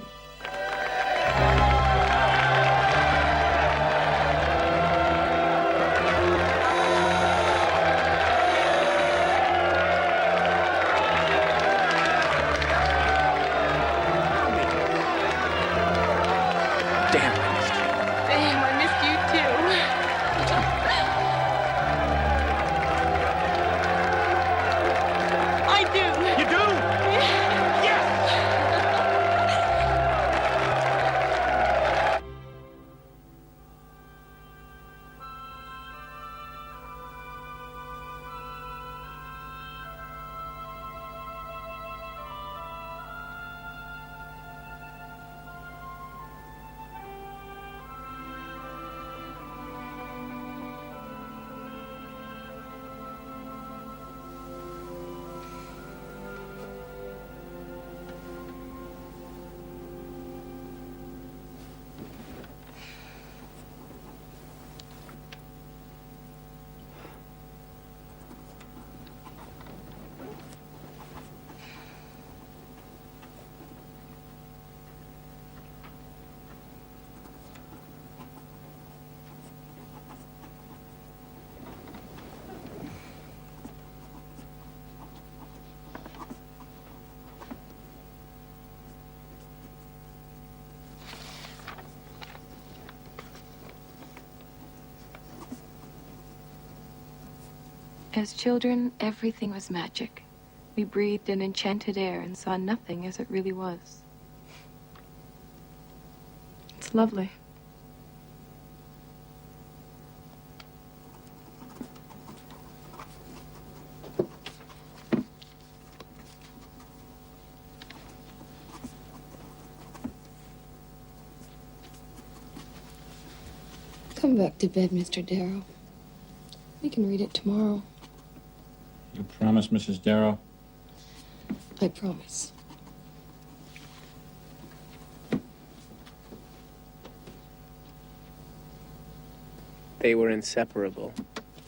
Speaker 10: As children, everything was magic. We breathed an enchanted air and saw nothing as it really was. It's lovely. Come back to bed, Mr. Darrow. We can read it tomorrow.
Speaker 4: You promise, Mrs. Darrow?
Speaker 10: I promise.
Speaker 1: They were inseparable.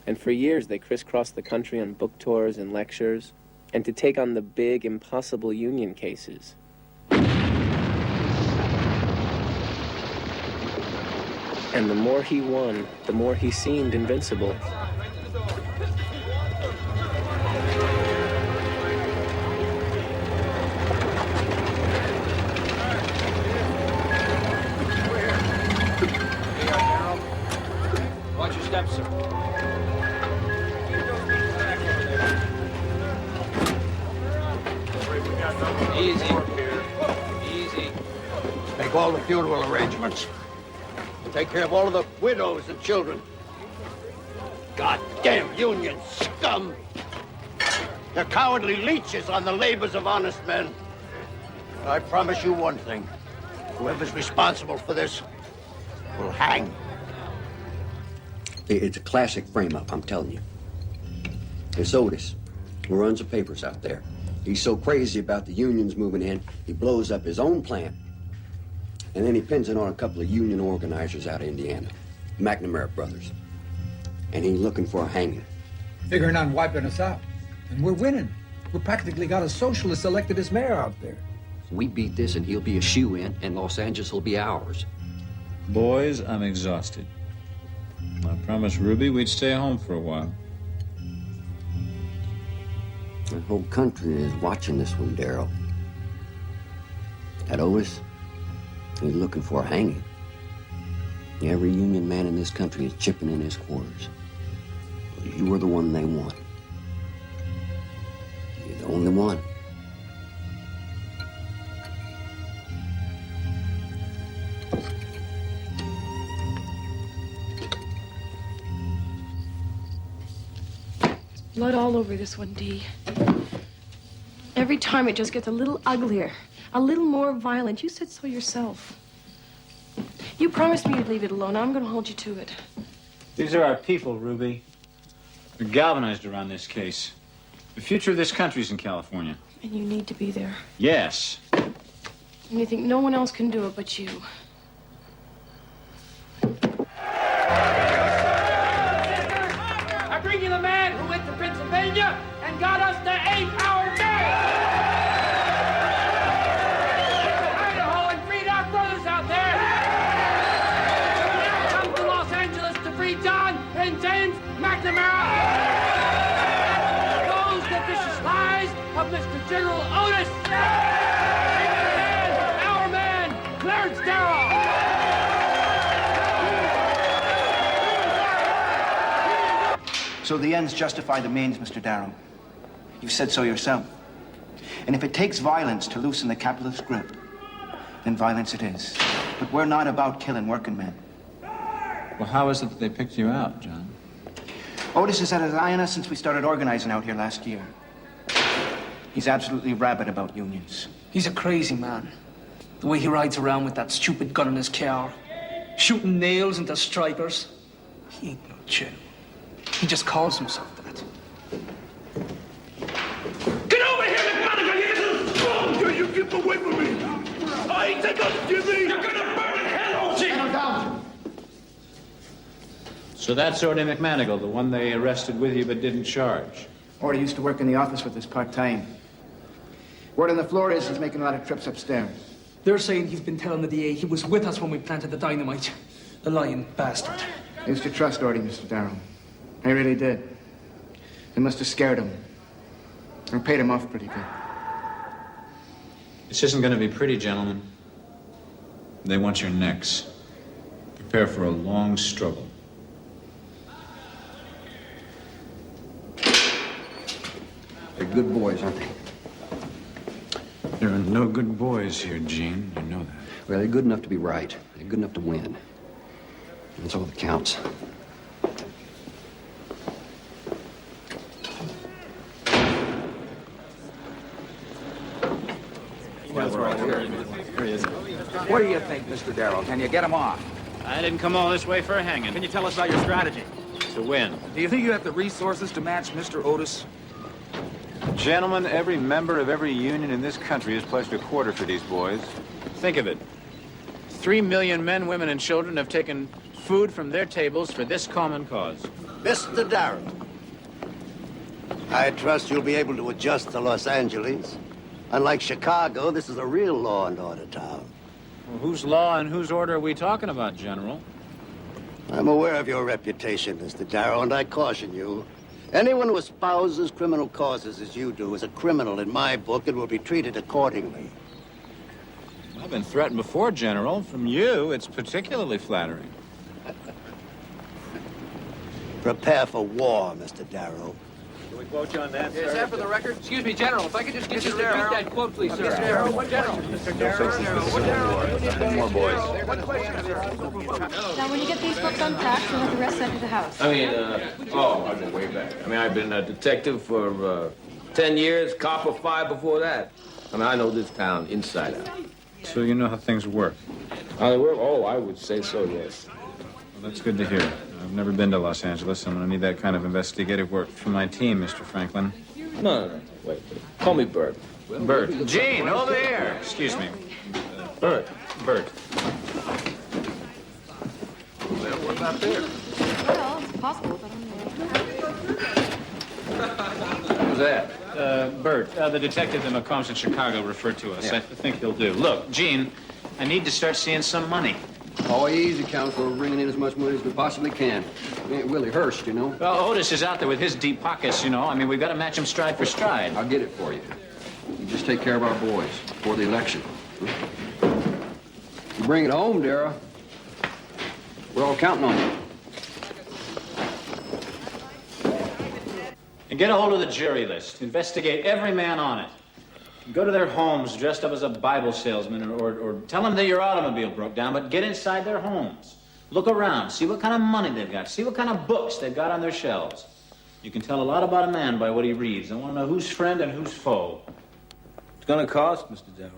Speaker 1: And for years they crisscrossed the country on book tours and lectures, and to take on the big, impossible union cases. And the more he won, the more he seemed invincible.
Speaker 20: Watch your steps, sir. Easy. Easy.
Speaker 2: Make all the funeral arrangements. Take care of all of the widows and children. Goddamn union scum! They're cowardly leeches on the labors of honest men. I promise you one thing. Whoever's responsible for this will hang.
Speaker 13: It's a classic frame-up, I'm telling you. It's Otis, who runs the papers out there. He's so crazy about the unions moving in, he blows up his own plant. And then he pins it on a couple of union organizers out of Indiana, McNamara brothers. And he's looking for a hanging.
Speaker 5: Figuring on wiping us out. And we're winning. We practically got a socialist elected as mayor out there.
Speaker 13: We beat this and he'll be a shoe-in, and Los Angeles will be ours.
Speaker 6: Boys, I'm exhausted. I promised Ruby we'd stay home for a while.
Speaker 13: The whole country is watching this one, Darrow. That Otis, he's looking for a hanging. Every union man in this country is chipping in his quarters. You were the one they want. You're the only one.
Speaker 9: Blood all over this one, Dee. Every time it just gets a little uglier, a little more violent. You said so yourself. You promised me you'd leave it alone. I'm going to hold you to it.
Speaker 6: These are our people, Ruby. We're galvanized around this case. The future of this country's in California.
Speaker 9: And you need to be there.
Speaker 6: Yes.
Speaker 9: And you think no one else can do it but you.
Speaker 11: I bring you the man who went to Pennsylvania and got us the 8-hour day. Idaho and freed our brothers out there. Now come to Los Angeles to free John and James McNamara. Those the vicious lies of Mr. General Otis. And our man, Clarence Darrow.
Speaker 24: So the ends justify the means, Mr. Darrow. You've said so yourself. And if it takes violence to loosen the capitalist grip, then violence it is. But we're not about killing working men.
Speaker 6: Well, how is it that they picked you out, John?
Speaker 24: Otis has had his eye on us since we started organizing out here last year. He's absolutely rabid about unions.
Speaker 25: He's a crazy man. The way he rides around with that stupid gun in his car, shooting nails into strikers. He ain't no chin. He just calls himself that.
Speaker 11: Get over here, McMonagall, you little scum! You get away from me! I ain't take up, Jimmy! You're gonna burn in hell, Jimmy! Down.
Speaker 6: So that's Ordy McManigal, the one they arrested with you but didn't charge.
Speaker 24: Ordy used to work in the office with us part-time. Word on the floor is he's making a lot of trips upstairs.
Speaker 25: They're saying he's been telling the DA he was with us when we planted the dynamite. The lying bastard.
Speaker 24: I used to trust Ordy, Mr. Darrow. I really did. It must have scared him. Or paid him off pretty good.
Speaker 6: This isn't going to be pretty, gentlemen. They want your necks. Prepare for a long struggle.
Speaker 13: They're good boys, aren't they?
Speaker 6: There are no good boys here, Gene. You know that.
Speaker 13: Well, they're good enough to be right. They're good enough to win. That's all that counts.
Speaker 26: What do you think, Mr. Darrow? Can you get him off?
Speaker 4: I didn't come all this way for a hanging.
Speaker 26: Can you tell us about your strategy?
Speaker 4: To win.
Speaker 26: Do you think you have the resources to match Mr. Otis?
Speaker 17: Gentlemen, every member of every union in this country has pledged a quarter for these boys.
Speaker 4: Think of it. 3 million men, women, and children have taken food from their tables for this common cause.
Speaker 2: Mr. Darrow, I trust you'll be able to adjust to Los Angeles. Unlike Chicago, this is a real law and order town.
Speaker 4: Well, whose law and whose order are we talking about, General?
Speaker 2: I'm aware of your reputation, Mr. Darrow, and I caution you. Anyone who espouses criminal causes as you do is a criminal in my book and will be treated accordingly.
Speaker 4: I've been threatened before, General. From you, it's particularly flattering.
Speaker 2: Prepare for war, Mr. Darrow.
Speaker 7: Can we quote you on that, sir?
Speaker 23: Is that for the record? Excuse me, General, if I could just get you to repeat that quote, please, sir. General, what General?
Speaker 4: More boys.
Speaker 10: Now, when you get these books unpacked, you'll have the rest sent to the house.
Speaker 7: I mean, I've been way back. I mean, I've been a detective for 10 years, cop for 5 before that. I mean, I know this town inside out.
Speaker 6: So you know how things work?
Speaker 7: How they work? Oh, I would say so, yes.
Speaker 6: Well, that's good to hear. I've never been to Los Angeles. I'm going to need that kind of investigative work for my team, Mr. Franklin.
Speaker 7: No. Wait. Call me Bert.
Speaker 6: Bert.
Speaker 4: Gene, over here. Excuse me.
Speaker 7: Bert.
Speaker 6: Bert.
Speaker 7: Well, what about there?
Speaker 10: Well, it's possible, but
Speaker 7: Who's that?
Speaker 4: Bert, the detective that McCombs in Chicago referred to us.
Speaker 7: Yeah.
Speaker 4: I think he'll do. Look, Gene, I need to start seeing some money.
Speaker 13: Oh, easy, Counselor. We're bringing in as much money as we possibly can. We ain't Willie Hurst, you know.
Speaker 4: Well, Otis is out there with his deep pockets, you know. I mean, we've got to match him stride for stride.
Speaker 13: I'll get it for you. You just take care of our boys before the election. You bring it home, Darrow. We're all counting on you.
Speaker 4: And get a hold of the jury list. Investigate every man on it. Go to their homes dressed up as a Bible salesman or tell them that your automobile broke down, but get inside their homes. Look around. See what kind of money they've got. See what kind of books they've got on their shelves. You can tell a lot about a man by what he reads. I want to know who's friend and who's foe.
Speaker 7: It's going to cost, Mr. Darrow.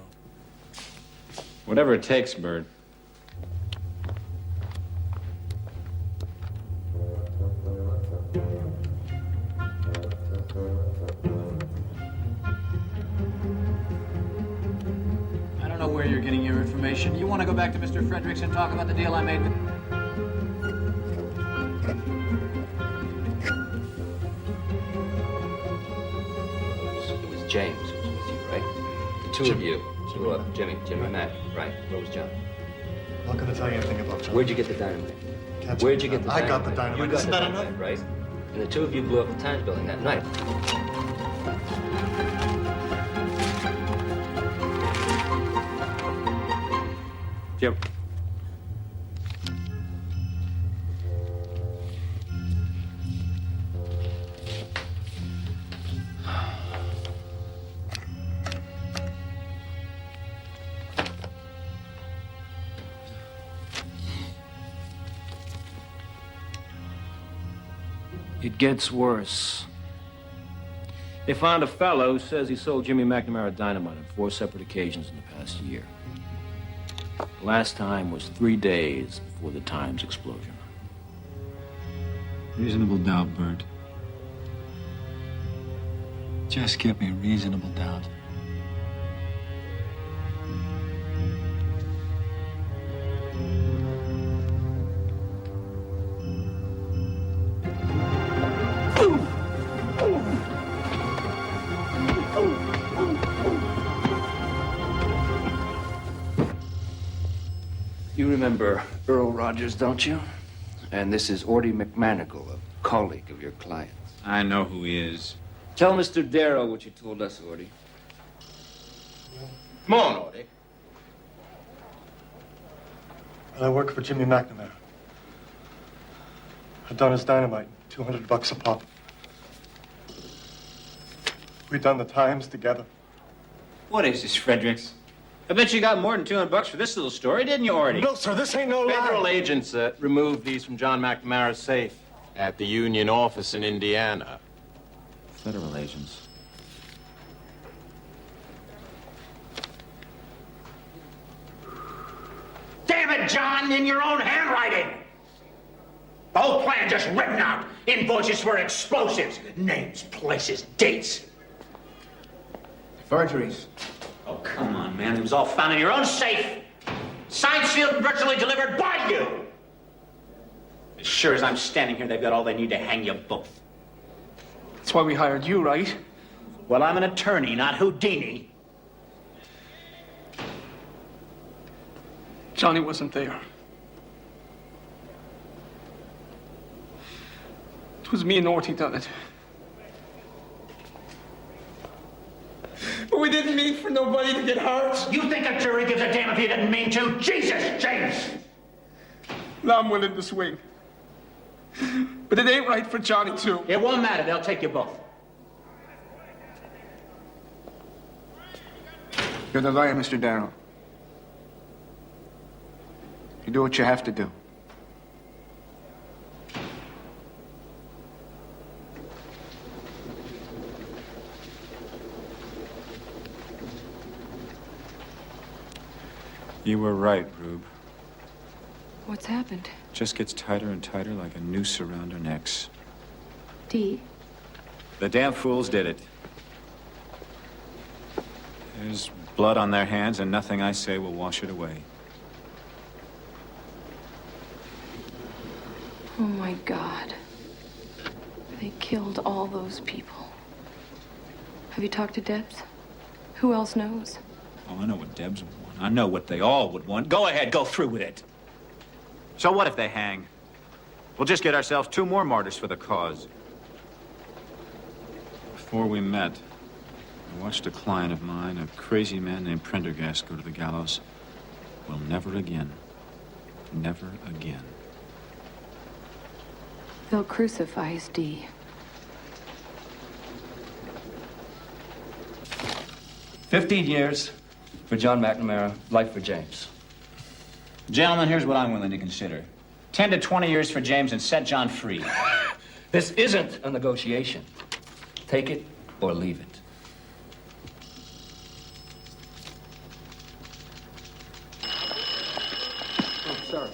Speaker 4: Whatever it takes, Bert. I don't know where you're getting your information. You want to go back to Mr. Fredericks and talk about the deal I made with...
Speaker 22: It was James who was with you, right? The two of you. Jimmy, Matt, right. Where was John?
Speaker 8: I'm not going to tell you anything about John.
Speaker 22: Where'd you get the dynamite? Where'd you get the dynamite?
Speaker 8: I got the dynamite.
Speaker 22: You got
Speaker 8: Isn't
Speaker 22: the
Speaker 8: that
Speaker 22: dynamite,
Speaker 8: enough?
Speaker 22: right? And the two of you blew up the Times building that night.
Speaker 6: Jim.
Speaker 7: It gets worse. They found a fellow who says he sold Jimmy McNamara dynamite on 4 separate occasions in the past year. The last time was 3 days before the Times explosion.
Speaker 6: Reasonable doubt, Bert. Just give me reasonable doubt.
Speaker 20: You remember Earl Rogers, don't you? And this is Orty McManigal, a colleague of your client.
Speaker 6: I know who he is.
Speaker 20: Tell Mr. Darrow what you told us, Orty.
Speaker 7: Come on, Orty.
Speaker 8: I work for Jimmy McNamara. I've done his dynamite, $200 a pop. We've done the Times together.
Speaker 4: What is this, Fredericks? I bet you got more than $200 for this little story, didn't you, Orty?
Speaker 8: No, sir, this ain't no lie.
Speaker 14: Federal agents removed these from John McNamara's safe at the Union office in Indiana.
Speaker 4: Federal agents.
Speaker 18: Damn it, John, in your own handwriting! The whole plan just written out. Invoices for explosives. Names, places, dates.
Speaker 20: Forgeries.
Speaker 18: Oh, come on, man. It was all found in your own safe. Signed, sealed, and virtually delivered by you. As sure as I'm standing here, they've got all they need to hang you both.
Speaker 25: That's why we hired you, right?
Speaker 18: Well, I'm an attorney, not Houdini.
Speaker 25: Johnny wasn't there. It was me and Orty done it. But we didn't mean for nobody to get hurt.
Speaker 18: You think a jury gives a damn if you didn't mean to? Jesus, James!
Speaker 25: Now I'm willing to swing. But it ain't right for Johnny, too.
Speaker 18: It won't matter. They'll take you both.
Speaker 24: You're the lawyer, Mr. Darrow. You do what you have to do.
Speaker 6: You were right, Rube.
Speaker 10: What's happened?
Speaker 6: Just gets tighter and tighter like a noose around our necks.
Speaker 10: Dee?
Speaker 6: The damn fools did it. There's blood on their hands, and nothing I say will wash it away.
Speaker 10: Oh, my God. They killed all those people. Have you talked to Debs? Who else knows?
Speaker 6: Oh, I know what Debs would want. I know what they all would want. Go ahead, go through with it. So what if they hang? We'll just get ourselves 2 more martyrs for the cause. Before we met, I watched a client of mine, a crazy man named Prendergast, go to the gallows. Well, never again. Never again.
Speaker 10: They'll crucify us, Dee.
Speaker 20: 15 years for John McNamara, life for James.
Speaker 18: Gentlemen, here's what I'm willing to consider. 10 to 20 years for James and set John free.
Speaker 20: This isn't a negotiation. Take it or leave it.
Speaker 24: Oh, sorry.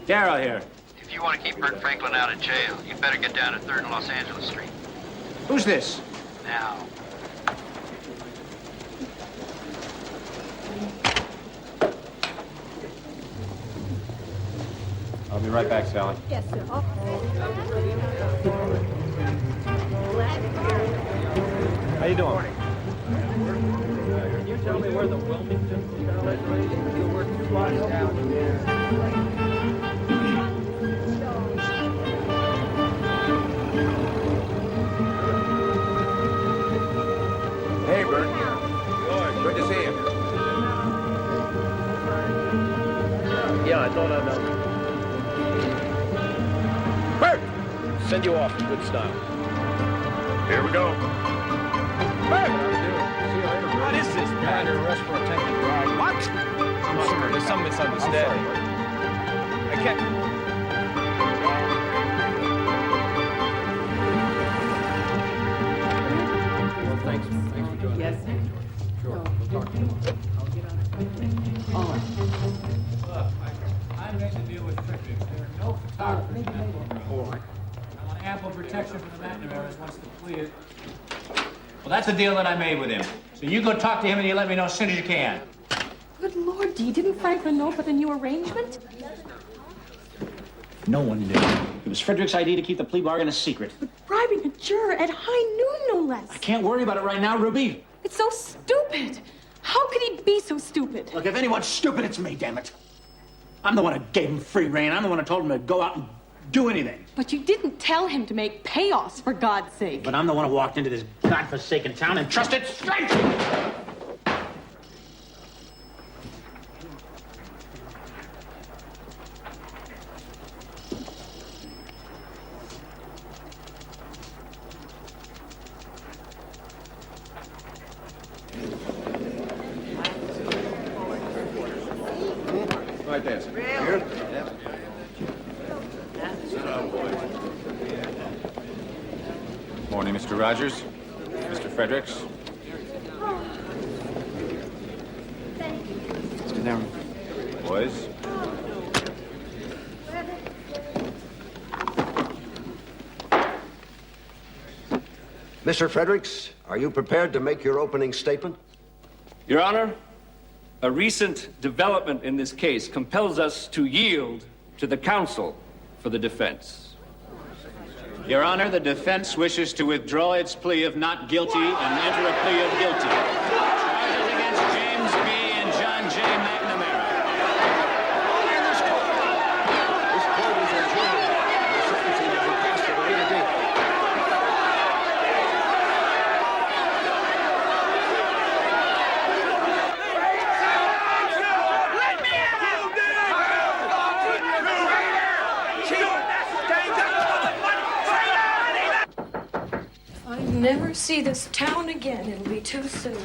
Speaker 18: Darrow here.
Speaker 3: If you want to keep Bert Franklin out of jail, you'd better get down to 3rd and Los Angeles Street.
Speaker 18: Who's this?
Speaker 3: Now.
Speaker 6: I'll be right back, Sally.
Speaker 12: Yes, sir.
Speaker 6: How you doing?
Speaker 12: Can you tell me where the Wilmington Hotel is, lady? You work 2 blocks down there.
Speaker 26: Hey, Bert. Good to see you.
Speaker 1: Yeah, I thought I'd know.
Speaker 26: Bert!
Speaker 1: Send you off in good style.
Speaker 26: Here we go. Bert!
Speaker 1: What is this? You're under arrest for attempted bribery.
Speaker 26: What?
Speaker 1: I'm sorry, there's some misunderstanding.
Speaker 26: I can't...
Speaker 1: Well, thanks for joining.
Speaker 12: Yes, sir.
Speaker 1: Sure. We'll talk to you.
Speaker 12: I'll get on it. All right.
Speaker 4: Look, I made the deal with Fredericks. There are no photographers in that courtroom. I want ample protection from the McNamara's once the plea is...
Speaker 18: Well, that's the deal that I made with him. So you go talk to him and you let me know as soon as you can.
Speaker 12: Good Lord, Dee, didn't Franklin know about the new arrangement?
Speaker 18: No one knew. It was Frederick's idea to keep the plea bargain a secret.
Speaker 12: But bribing a juror at high noon, no less.
Speaker 18: I can't worry about it right now, Ruby.
Speaker 12: It's so stupid. How could he be so stupid?
Speaker 18: Look, if anyone's stupid, it's me, damn it. I'm the one who gave him free rein. I'm the one who told him to go out and do anything.
Speaker 12: But you didn't tell him to make payoffs, for God's sake.
Speaker 18: But I'm the one who walked into this godforsaken town and trusted straight.
Speaker 26: Right there, sir. Here?
Speaker 6: Morning, Mr. Rogers. Mr. Fredericks.
Speaker 24: Mr. Darrow.
Speaker 6: Boys.
Speaker 13: Mr. Fredericks, are you prepared to make your opening statement?
Speaker 7: Your Honor,
Speaker 5: A recent development in this case compels us to yield to the counsel for the defense.
Speaker 4: Your Honor, the defense wishes to withdraw its plea of not guilty and enter a plea of guilty. Charges against James B. and John J. McNamara.
Speaker 2: This court is adjourned. The sentencing will be passed at a later date.
Speaker 10: If I never see this town again, it'll be too soon.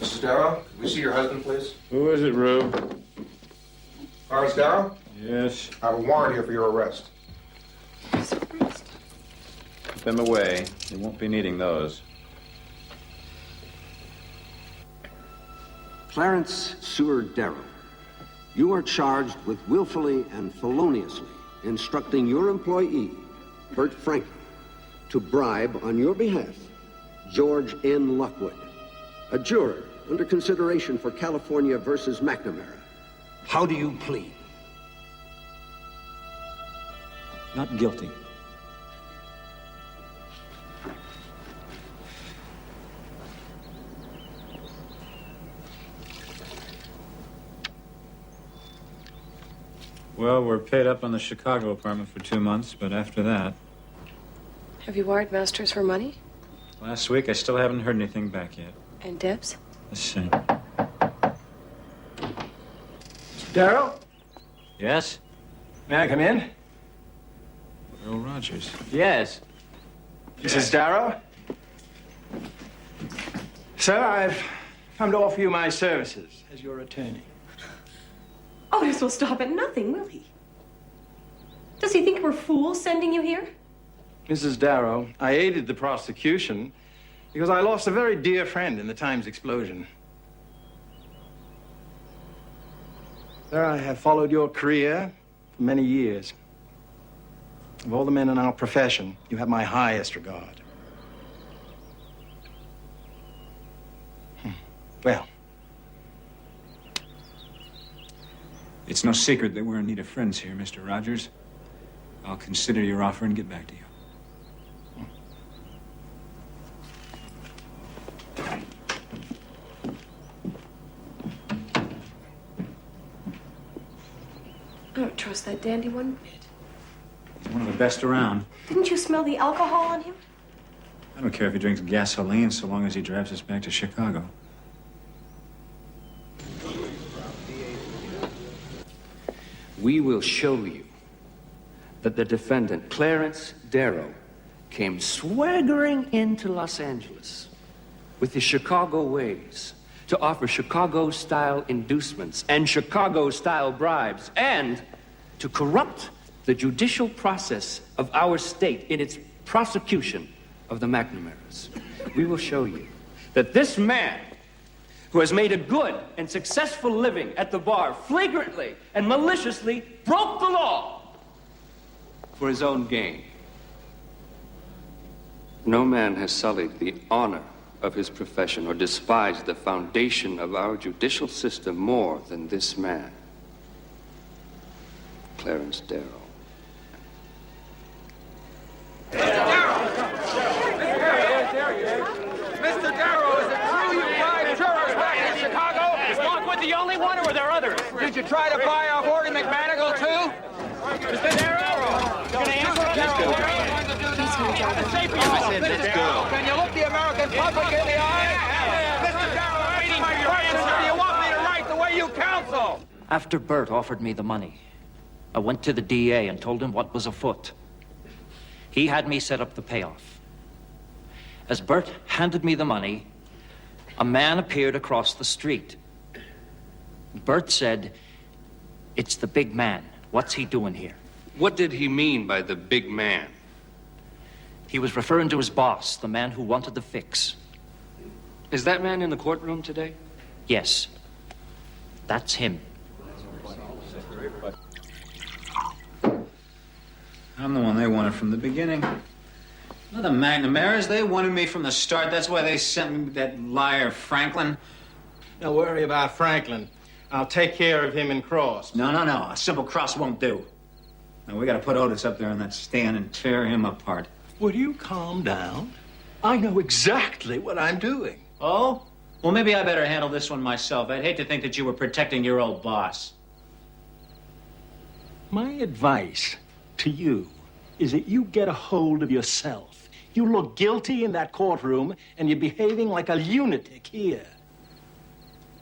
Speaker 9: Mrs. Darrow, can we see your husband, please?
Speaker 6: Who is it, Rube?
Speaker 9: Clarence Darrow?
Speaker 6: Yes.
Speaker 9: I have a warrant here for your arrest.
Speaker 6: Keep them away. You won't be needing those.
Speaker 13: Clarence Seward Darrow, you are charged with willfully and feloniously instructing your employee, Bert Franklin, to bribe on your behalf George N. Lockwood, a juror under consideration for California versus McNamara. How do you plead?
Speaker 6: Not guilty. Well, we're paid up on the Chicago apartment for 2 months, but after that...
Speaker 10: Have you wired Masters for money?
Speaker 6: Last week, I still haven't heard anything back yet.
Speaker 10: And Debs?
Speaker 6: The same.
Speaker 5: Darrow?
Speaker 6: Yes?
Speaker 5: May I come in?
Speaker 6: Earl Rogers.
Speaker 5: Yes. Mrs. Darrow? Sir, I've come to offer you my services as your attorney.
Speaker 15: Otis will stop at nothing, will he? Does he think we're fools sending you here?
Speaker 5: Mrs. Darrow, I aided the prosecution because I lost a very dear friend in the Times explosion. Sir, I have followed your career for many years. Of all the men in our profession, you have my highest regard. Well,
Speaker 6: It's no secret that we're in need of friends here, Mr. Rogers. I'll consider your offer and get back to you.
Speaker 15: I don't trust that dandy one bit.
Speaker 6: He's one of the best around.
Speaker 15: Didn't you smell the alcohol on him?
Speaker 6: I don't care if he drinks gasoline so long as he drives us back to Chicago.
Speaker 22: We will show you that the defendant, Clarence Darrow, came swaggering into Los Angeles with his Chicago ways to offer Chicago-style inducements and Chicago-style bribes and to corrupt the judicial process of our state in its prosecution of the McNamaras. We will show you that this man, who has made a good and successful living at the bar, flagrantly and maliciously broke the law for his own gain. No man has sullied the honor of his profession or despised the foundation of our judicial system more than this man, Clarence Darrow.
Speaker 11: Mr. Darrow, is it true you bribed jurors back in Chicago? Is Lockwood the only one, or were there others? Did you try to buy our Horty McManigal, too? Mr. Darrow! You gonna answer Can you look the American public in the eye? Mr. Darrow, waiting for your answer. Do you want me to write the way you counsel?
Speaker 16: After Bert offered me the money, I went to the DA and told him what was afoot. He had me set up the payoff. As Bert handed me the money, a man appeared across the street. Bert said, "It's the big man. What's he doing here?"
Speaker 22: What did he mean by the big man?
Speaker 16: He was referring to his boss, the man who wanted the fix.
Speaker 22: Is that man in the courtroom today?
Speaker 16: Yes. That's him.
Speaker 6: I'm the one they wanted from the beginning.
Speaker 4: Well, the McNamara's, they wanted me from the start. That's why they sent me that liar Franklin.
Speaker 5: Don't worry about Franklin. I'll take care of him in cross.
Speaker 4: No. A simple cross won't do. Now, we gotta put Otis up there on that stand and tear him apart.
Speaker 5: Would you calm down? I know exactly what I'm doing.
Speaker 4: Oh? Well, maybe I better handle this one myself. I'd hate to think that you were protecting your old boss.
Speaker 5: My advice to you is that you get a hold of yourself. You look guilty in that courtroom, and you're behaving like a lunatic here.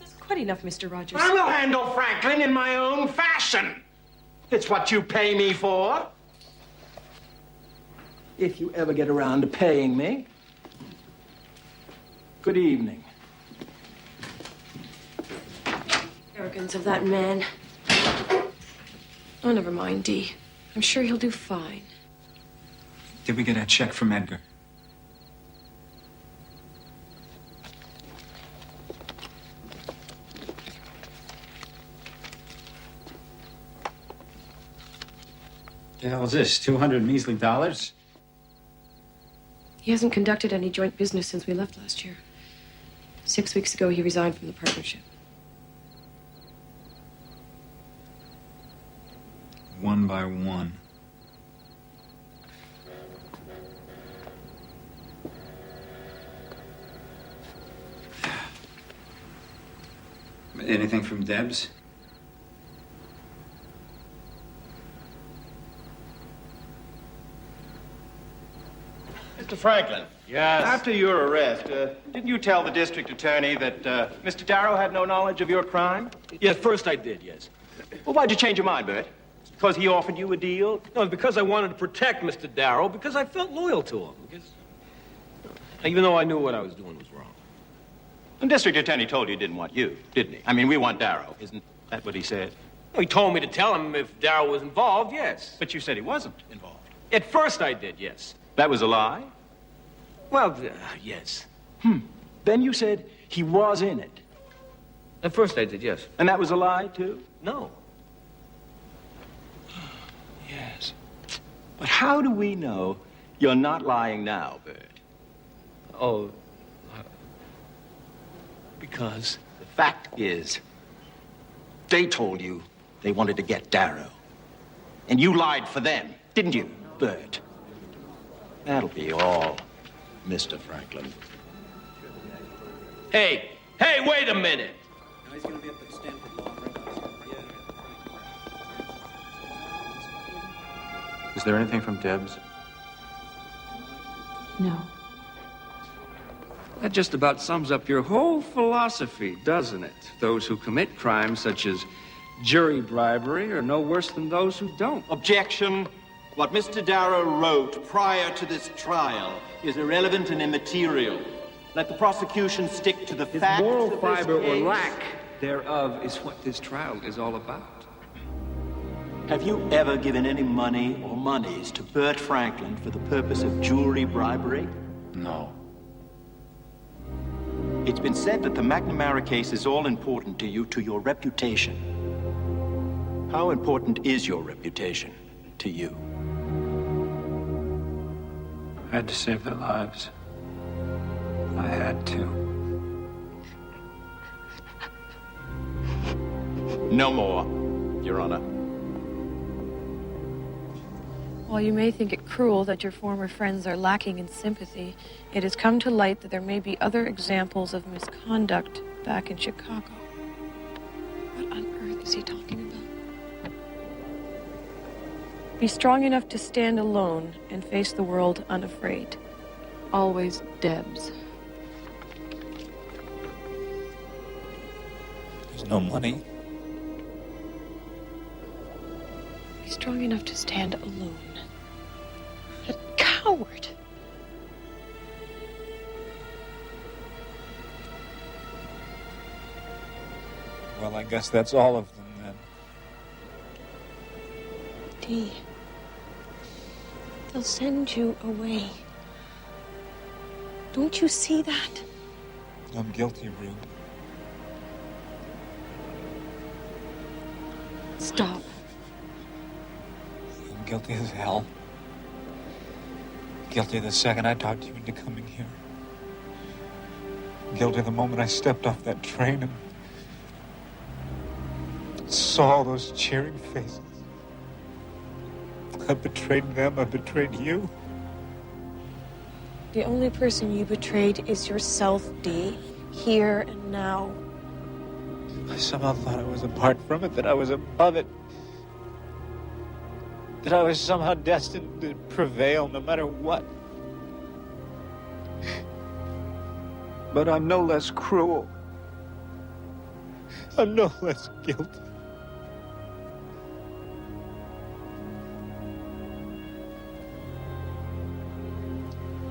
Speaker 15: That's quite enough, Mr. Rogers.
Speaker 5: I will handle Franklin in my own fashion. It's what you pay me for. If you ever get around to paying me. Good evening.
Speaker 15: Arrogance of that man. Oh, never mind, Dee. I'm sure he'll do fine.
Speaker 4: Did we get a check from Edgar? The hell is this? 200 measly dollars?
Speaker 15: He hasn't conducted any joint business since we left last year. 6 weeks ago, he resigned from the partnership.
Speaker 4: One by one. Anything from Debs?
Speaker 5: Mr. Franklin.
Speaker 11: Yes?
Speaker 5: After your arrest, didn't you tell the district attorney that Mr. Darrow had no knowledge of your crime?
Speaker 11: Yes, first I did, yes.
Speaker 5: Well, why'd you change your mind, Bert? Because he offered you a deal?
Speaker 11: No, it's because I wanted to protect Mr. Darrow, because I felt loyal to him. Because, even though I knew what I was doing was wrong.
Speaker 5: The district attorney told you he didn't want you, didn't he? I mean, we want Darrow. Isn't that what he said?
Speaker 11: Well, he told me to tell him if Darrow was involved, yes.
Speaker 5: But you said he wasn't involved.
Speaker 11: At first I did, yes.
Speaker 5: That was a lie?
Speaker 11: Well, yes.
Speaker 5: Then you said he was in it.
Speaker 11: At first I did, yes.
Speaker 5: And that was a lie, too?
Speaker 11: No.
Speaker 5: Yes. But how do we know you're not lying now, Bert?
Speaker 11: Oh,
Speaker 5: because the fact is, they told you they wanted to get Darrow. And you lied for them, didn't you, Bert? That'll be all, Mr. Franklin.
Speaker 11: Hey, wait a minute.
Speaker 6: He's going to be up at Stanford Law. Is there anything from Debs?
Speaker 10: No.
Speaker 22: That just about sums up your whole philosophy, doesn't it? Those who commit crimes such as jury bribery are no worse than those who don't.
Speaker 5: Objection. What Mr. Darrow wrote prior to this trial is irrelevant and immaterial. Let the prosecution stick to the facts.
Speaker 22: Moral
Speaker 5: of
Speaker 22: fiber
Speaker 5: this
Speaker 22: or
Speaker 5: case.
Speaker 22: lack thereof is what this trial is all about.
Speaker 5: Have you ever given any money or monies to Bert Franklin for the purpose of jewelry bribery?
Speaker 6: No.
Speaker 5: It's been said that the McNamara case is all important to you, to your reputation. How important is your reputation to you?
Speaker 6: I had to save their lives. I had to.
Speaker 5: No more, Your Honor.
Speaker 10: While you may think it cruel that your former friends are lacking in sympathy, it has come to light that there may be other examples of misconduct back in Chicago. What on earth is he talking about? Be strong enough to stand alone and face the world unafraid. Always Debs.
Speaker 6: There's no money.
Speaker 10: Be strong enough to stand alone. A coward.
Speaker 6: Well, I guess that's all of them then.
Speaker 10: Dee, they'll send you away. Don't you see that?
Speaker 6: I'm guilty, Rue.
Speaker 10: Stop.
Speaker 6: I'm guilty as hell.
Speaker 8: Guilty the second I talked you into coming here. Guilty the moment I stepped off that train and saw all those cheering faces. I betrayed them, I betrayed you.
Speaker 10: The only person you betrayed is yourself, Dee. Here and now.
Speaker 8: I somehow thought I was apart from it, that I was above it. That I was somehow destined to prevail no matter what. But I'm no less cruel. I'm no less guilty.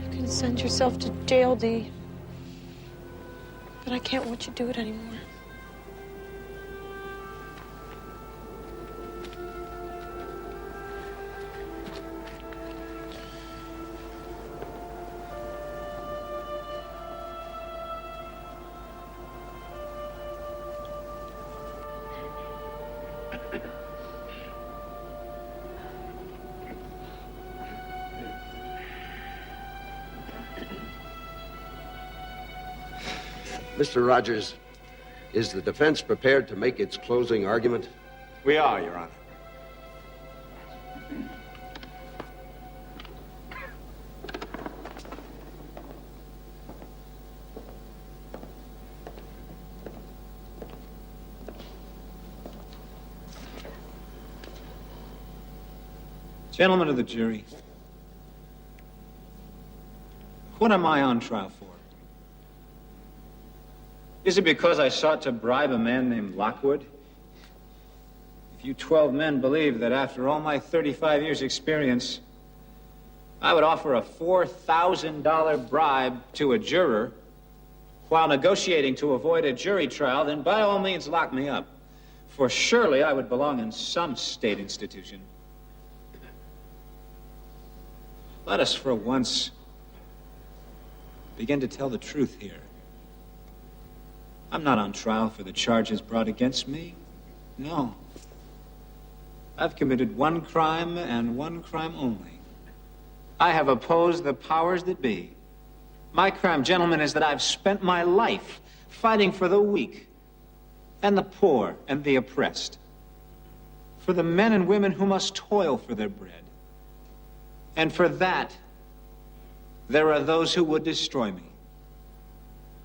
Speaker 10: You can send yourself to jail, Dee. But I can't watch you do it anymore.
Speaker 13: Mr. Rogers, is the defense prepared to make its closing argument?
Speaker 8: We are, Your Honor.
Speaker 6: Gentlemen of the jury, what am I on trial for? Is it because I sought to bribe a man named Lockwood? If you 12 men believe that after all my 35 years' experience, I would offer a $4,000 bribe to a juror while negotiating to avoid a jury trial, then by all means lock me up. For surely I would belong in some state institution. Let us for once begin to tell the truth here. I'm not on trial for the charges brought against me. No. I've committed one crime and one crime only. I have opposed the powers that be. My crime, gentlemen, is that I've spent my life fighting for the weak and the poor and the oppressed, for the men and women who must toil for their bread. And for that, there are those who would destroy me.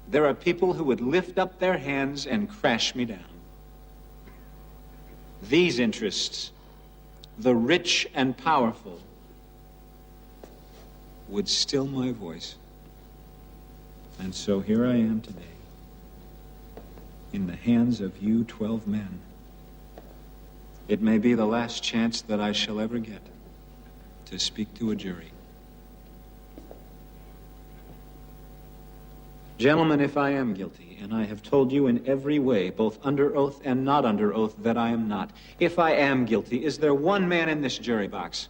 Speaker 6: There are people who would lift up their hands and crash me down. These interests, the rich and powerful, would still my voice. And so here I am today, in the hands of you 12 men. It may be the last chance that I shall ever get to speak to a jury. Gentlemen, if I am guilty, and I have told you in every way, both under oath and not under oath, that I am not, if I am guilty, is there one man in this jury box,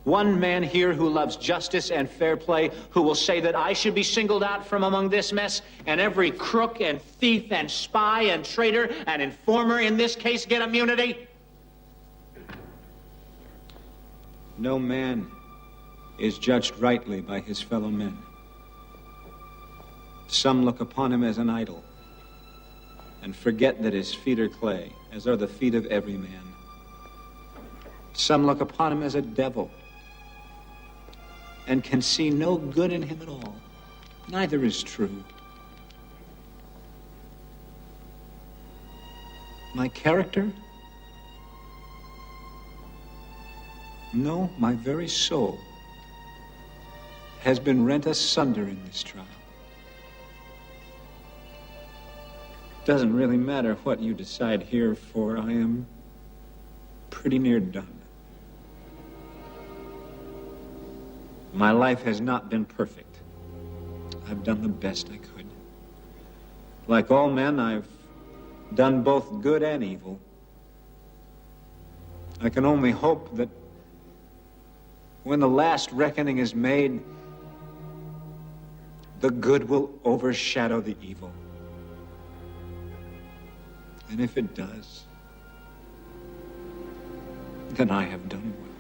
Speaker 6: one man here who loves justice and fair play, who will say that I should be singled out from among this mess, and every crook and thief and spy and traitor and informer in this case get immunity? No man is judged rightly by his fellow men. Some look upon him as an idol and forget that his feet are clay, as are the feet of every man. Some look upon him as a devil and can see no good in him at all. Neither is true. My character? No, my very soul has been rent asunder in this trial. Doesn't really matter what you decide here, for I am pretty near done. My life has not been perfect. I've done the best I could. Like all men, I've done both good and evil. I can only hope that when the last reckoning is made, the good will overshadow the evil. And if it does, then I have done well.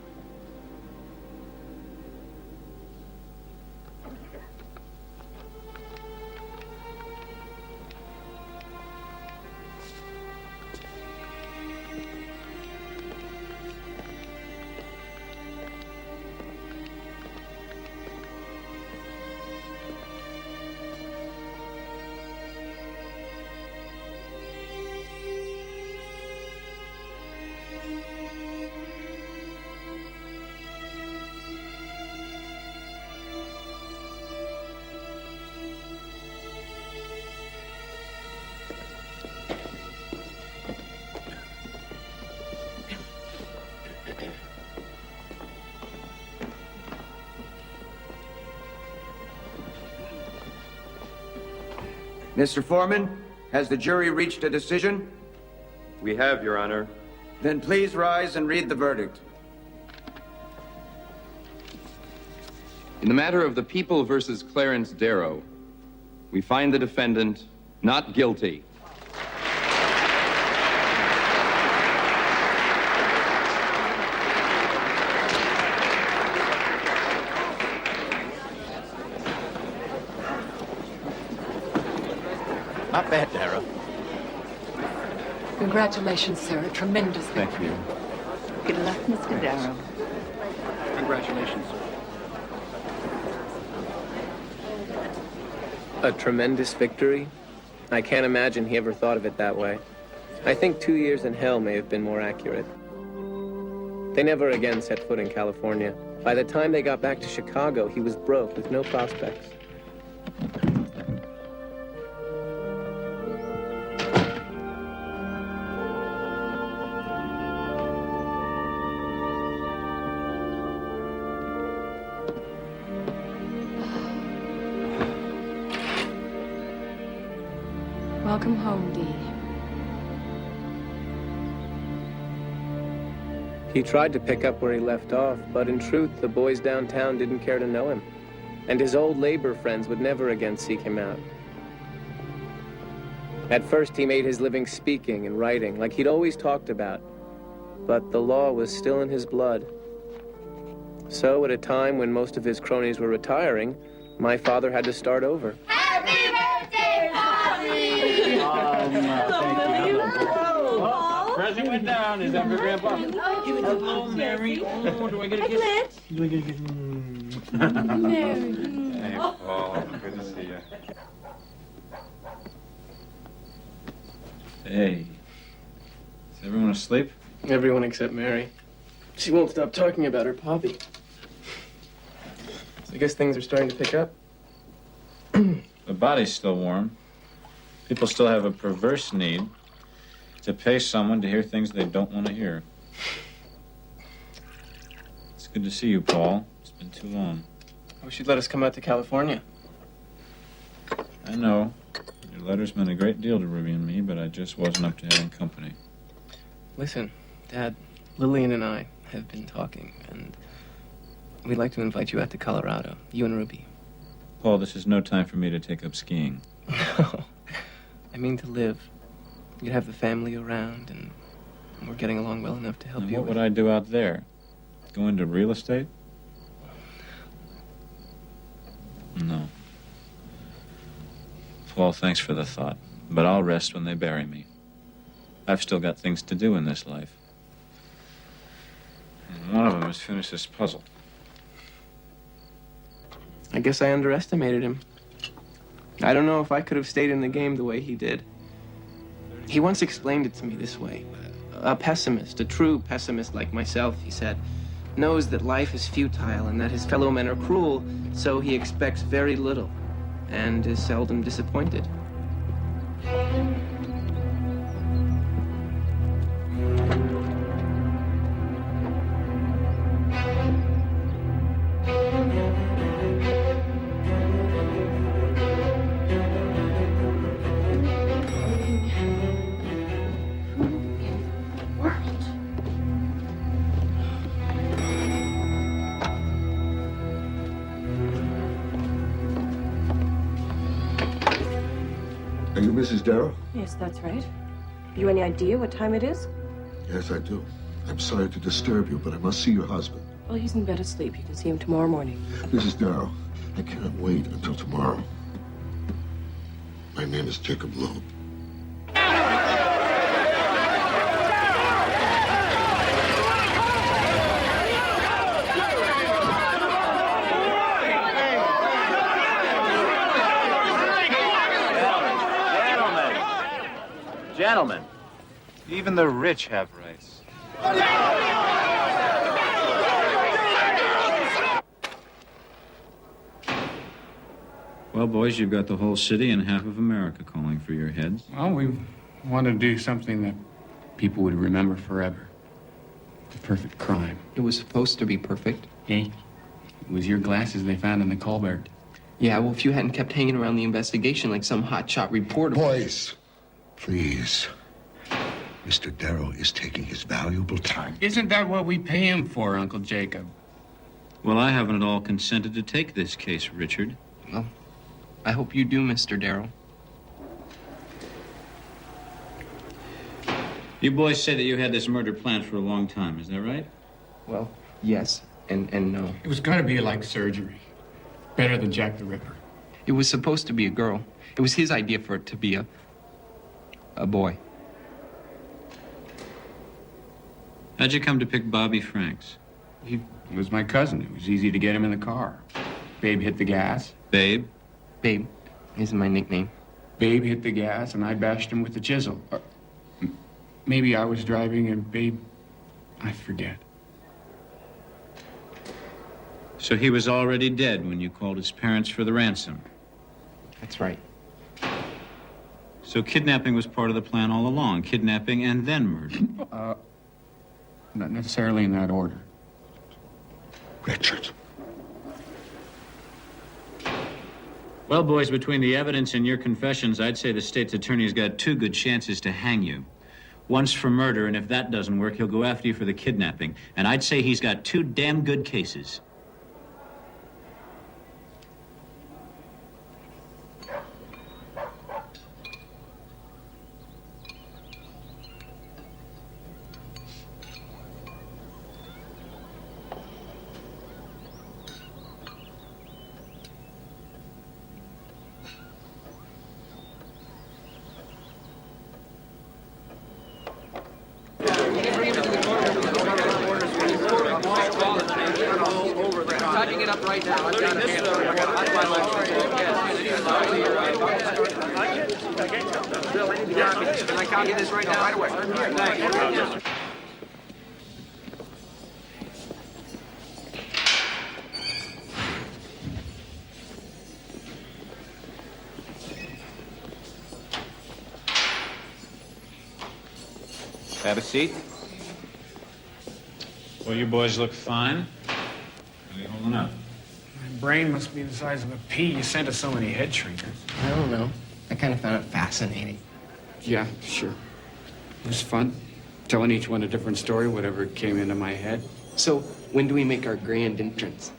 Speaker 14: Mr. Foreman, has the jury reached a decision?
Speaker 17: We have, Your Honor.
Speaker 14: Then please rise and read the verdict.
Speaker 17: In the matter of the People versus Clarence Darrow, we find the defendant not guilty.
Speaker 2: Not bad, Darrow.
Speaker 19: Congratulations, sir. A tremendous
Speaker 17: Thank you.
Speaker 19: Good luck, Mr. Darrow.
Speaker 17: Congratulations, sir.
Speaker 1: A tremendous victory? I can't imagine he ever thought of it that way. I think 2 years in hell may have been more accurate. They never again set foot in California. By the time they got back to Chicago, he was broke with no prospects.
Speaker 15: Welcome home, Dee.
Speaker 1: He tried to pick up where he left off, but in truth, the boys downtown didn't care to know him. And his old labor friends would never again seek him out. At first, he made his living speaking and writing, like he'd always talked about. But the law was still in his blood. So, at a time when most of his cronies were retiring, my father had to start over.
Speaker 11: Happy birthday, Bobby!
Speaker 4: Present went down. Is that for Grandpa? Hello, Mary. Oh, do I get a kiss? Do I get a kiss? Hey, Paul. Good to see you. Hey. Is everyone asleep?
Speaker 1: Everyone except Mary. She won't stop talking about her poppy. So I guess things are starting to pick up.
Speaker 6: The body's still warm. People still have a perverse need to pay someone to hear things they don't want to hear. It's good to see you, Paul. It's been too long.
Speaker 1: I wish you'd let us come out to California.
Speaker 6: I know. Your letters meant a great deal to Ruby and me, but I just wasn't up to having company.
Speaker 1: Listen, Dad, Lillian and I have been talking, and we'd like to invite you out to Colorado, you and Ruby.
Speaker 6: Paul, this is no time for me to take up skiing.
Speaker 1: No, I mean to live. You'd have the family around, and we're getting along well enough to help
Speaker 6: And
Speaker 1: you.
Speaker 6: what would I do out there? Go into real estate? No. Paul, thanks for the thought, but I'll rest when they bury me. I've still got things to do in this life. And one of them is finish this puzzle.
Speaker 1: I guess I underestimated him. I don't know if I could have stayed in the game the way he did. He once explained it to me this way. A pessimist, a true pessimist like myself, he said, knows that life is futile and that his fellow men are cruel, so he expects very little and is seldom disappointed.
Speaker 21: Are you Mrs. Darrow?
Speaker 15: Yes, that's right. Have you any idea what time it is?
Speaker 21: Yes, I do. I'm sorry to disturb you, but I must see your husband.
Speaker 15: Well, he's in bed asleep. You can see him tomorrow morning.
Speaker 21: Mrs. Darrow, I cannot wait until tomorrow. My name is Jacob Loeb.
Speaker 4: Gentlemen, even the rich have rights.
Speaker 6: Well, boys, you've got the whole city and half of America calling for your heads.
Speaker 23: Well, we want to do something that people would remember forever. The perfect crime.
Speaker 25: It was supposed to be perfect.
Speaker 23: Eh? It was your glasses they found in the Colbert.
Speaker 3: Yeah, well, if you hadn't kept hanging around the investigation like some hotshot reporter...
Speaker 21: Boys, please. Mr. Darrow is taking his valuable time.
Speaker 23: Isn't that what we pay him for, Uncle Jacob?
Speaker 6: Well, I haven't at all consented to take this case, Richard.
Speaker 3: Well, I hope you do, Mr. Darrow.
Speaker 6: You boys say that you had this murder planned for a long time, is that right?
Speaker 3: Well, yes, and no.
Speaker 23: It was gonna be like surgery. Better than Jack the Ripper.
Speaker 3: It was supposed to be a girl. It was his idea for it to be a boy.
Speaker 6: How'd you come to pick Bobby Franks?
Speaker 23: He was my cousin. It was easy to get him in the car. Babe hit the gas.
Speaker 6: Babe?
Speaker 3: Babe is my nickname.
Speaker 23: Babe hit the gas, and I bashed him with the chisel. Maybe I was driving, and Babe... I forget.
Speaker 6: So he was already dead when you called his parents for the ransom?
Speaker 3: That's right.
Speaker 6: So kidnapping was part of the plan all along. Kidnapping and then murder.
Speaker 23: Not necessarily in that order.
Speaker 21: Richard.
Speaker 6: Well, boys, between the evidence and your confessions, I'd say the state's attorney's got 2 good chances to hang you. Once for murder, and if that doesn't work, he'll go after you for the kidnapping. And I'd say he's got 2 damn good cases.
Speaker 11: Typing it up right now. I've got it. Bill, I need to copy this. Can I copy this right now? Right away. Thank you.
Speaker 6: Have a seat. Well, you boys look fine. How are you holding up?
Speaker 23: My brain must be the size of a pea. You sent us so many head shrinkers.
Speaker 3: I don't know. I kind of found it fascinating.
Speaker 23: Yeah, sure. It was fun. Telling each one a different story, whatever came into my head.
Speaker 3: So, when do we make our grand entrance?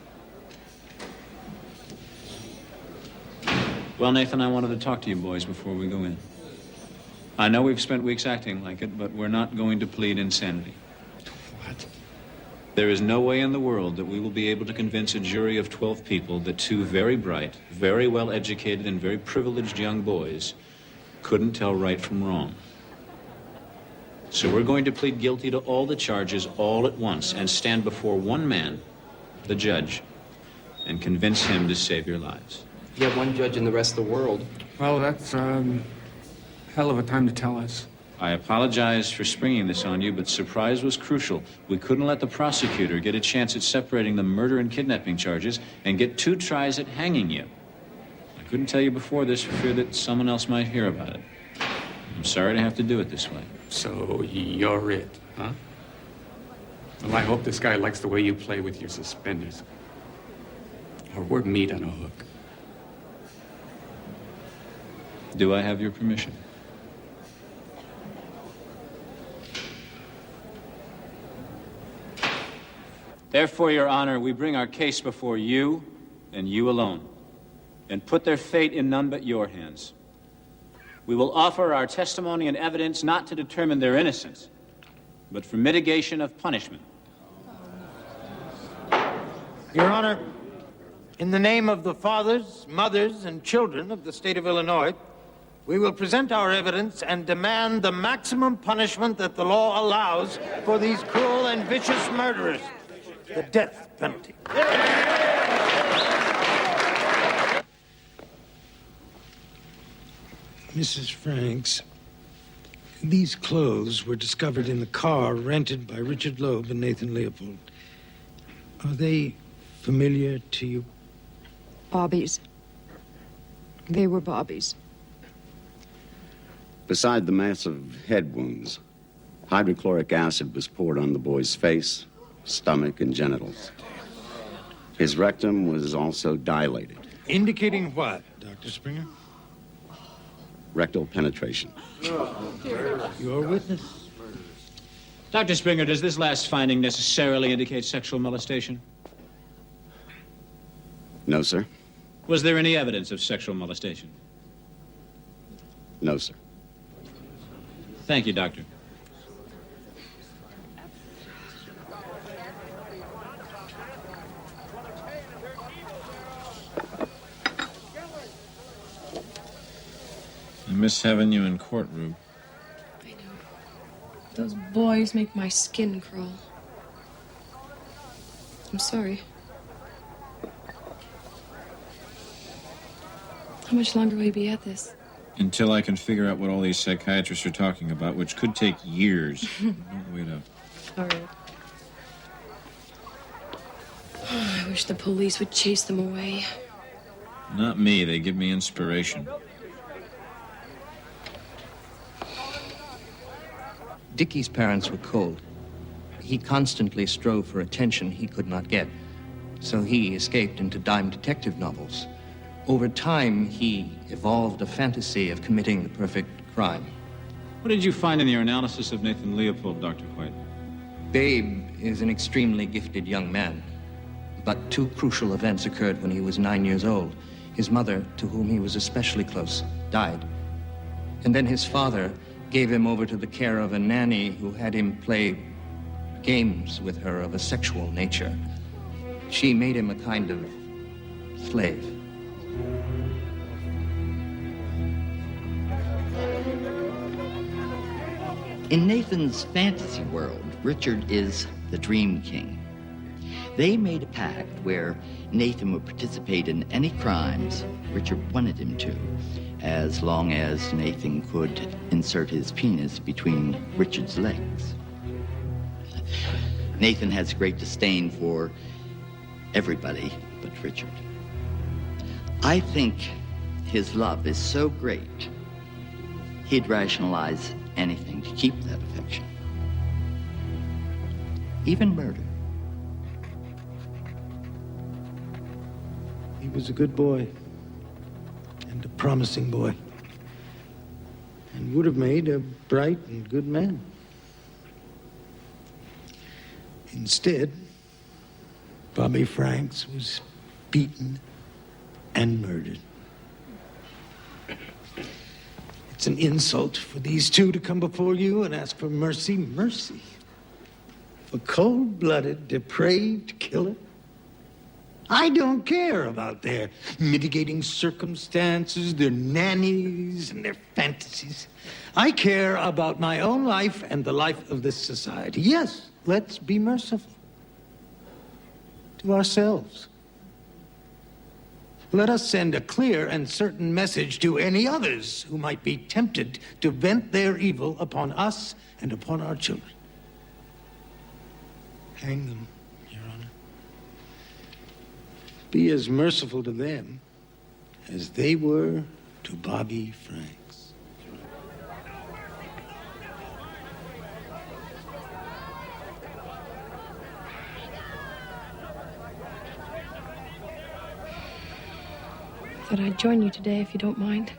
Speaker 6: Well, Nathan, I wanted to talk to you boys before we go in. I know we've spent weeks acting like it, but we're not going to plead insanity.
Speaker 23: What?
Speaker 6: There is no way in the world that we will be able to convince a jury of 12 people that 2 very bright, very well-educated, and very privileged young boys couldn't tell right from wrong. So we're going to plead guilty to all the charges all at once and stand before one man, the judge, and convince him to save your lives.
Speaker 3: You have one judge in the rest of the world.
Speaker 23: Well, that's, hell of a time to tell us.
Speaker 6: I apologize for springing this on you, but surprise was crucial. We couldn't let the prosecutor get a chance at separating the murder and kidnapping charges and get 2 tries at hanging you. I couldn't tell you before this for fear that someone else might hear about it. I'm sorry to have to do it this way.
Speaker 23: So you're it, huh? Well, I hope this guy likes the way you play with your suspenders. Or we're meat on a hook.
Speaker 6: Do I have your permission? Therefore, Your Honor, we bring our case before you and you alone, and put their fate in none but your hands. We will offer our testimony and evidence not to determine their innocence, but for mitigation of punishment.
Speaker 2: Your Honor, in the name of the fathers, mothers, and children of the state of Illinois, we will present our evidence and demand the maximum punishment that the law allows for these cruel and vicious murderers, the death penalty.
Speaker 12: Mrs. Franks, these clothes were discovered in the car rented by Richard Loeb and Nathan Leopold. Are they familiar to you?
Speaker 18: Bobby's. They were Bobby's.
Speaker 13: Beside the massive head wounds, hydrochloric acid was poured on the boy's face, stomach, and genitals. His rectum was also dilated.
Speaker 12: Indicating what, Dr. Springer?
Speaker 7: Rectal penetration.
Speaker 12: Your witness.
Speaker 4: Dr. Springer, does this last finding necessarily indicate sexual molestation?
Speaker 7: No, sir.
Speaker 4: Was there any evidence of sexual molestation?
Speaker 7: No, sir.
Speaker 4: Thank you, Doctor.
Speaker 6: I miss having you in court, Rube.
Speaker 15: I know. Those boys make my skin crawl. I'm sorry. How much longer will you be at this?
Speaker 6: Until I can figure out what all these psychiatrists are talking about, which could take years. Don't wait up.
Speaker 15: All right. Oh, I wish the police would chase them away.
Speaker 6: Not me. They give me inspiration.
Speaker 9: Dickie's parents were cold. He constantly strove for attention he could not get, so he escaped into dime detective novels. Over time, he evolved a fantasy of committing the perfect crime.
Speaker 4: What did you find in your analysis of Nathan Leopold, Dr. White?
Speaker 9: Babe is an extremely gifted young man, but two crucial events occurred when he was 9 years old. His mother, to whom he was especially close, died. And then his father gave him over to the care of a nanny who had him play games with her of a sexual nature. She made him a kind of slave.
Speaker 20: In Nathan's fantasy world, Richard is the Dream King. They made a pact where Nathan would participate in any crimes Richard wanted him to, as long as Nathan could insert his penis between Richard's legs. Nathan has great disdain for everybody but Richard. I think his love is so great, he'd rationalize anything to keep that affection. Even murder.
Speaker 12: He was a good boy. And a promising boy. And would have made a bright and good man. Instead, Bobby Franks was beaten and murdered. It's an insult for these two to come before you and ask for mercy. Mercy? For cold-blooded, depraved killer? I don't care about their mitigating circumstances, their nannies, and their fantasies. I care about my own life and the life of this society. Yes, let's be merciful to ourselves. Let us send a clear and certain message to any others who might be tempted to vent their evil upon us and upon our children. Hang them, Your Honor. Be as merciful to them as they were to Bobby Franks.
Speaker 15: Thought I'd join you today, if you don't mind.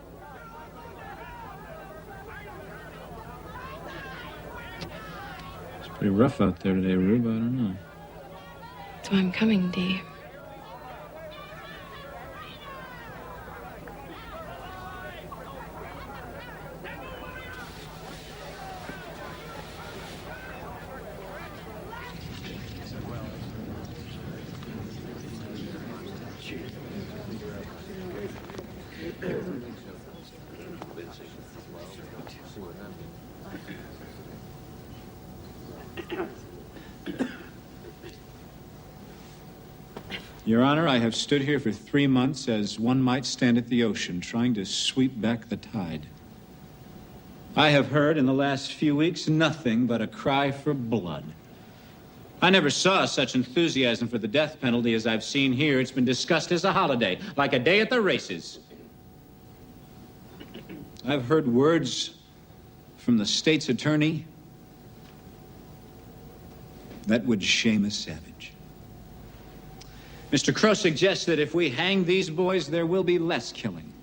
Speaker 6: It's pretty rough out there today, Rube. I don't know.
Speaker 15: So I'm coming, Dee.
Speaker 4: Your Honor, I have stood here for 3 months as one might stand at the ocean, trying to sweep back the tide. I have heard in the last few weeks nothing but a cry for blood. I never saw such enthusiasm for the death penalty as I've seen here. It's been discussed as a holiday, like a day at the races. I've heard words from the state's attorney that would shame a savage. Mr. Crow suggests that if we hang these boys, there will be less killing.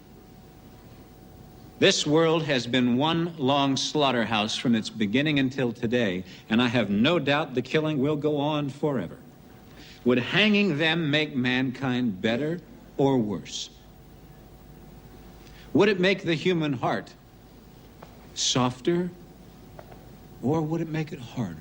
Speaker 4: This world has been one long slaughterhouse from its beginning until today, and I have no doubt the killing will go on forever. Would hanging them make mankind better or worse? Would it make the human heart softer, or would it make it harder?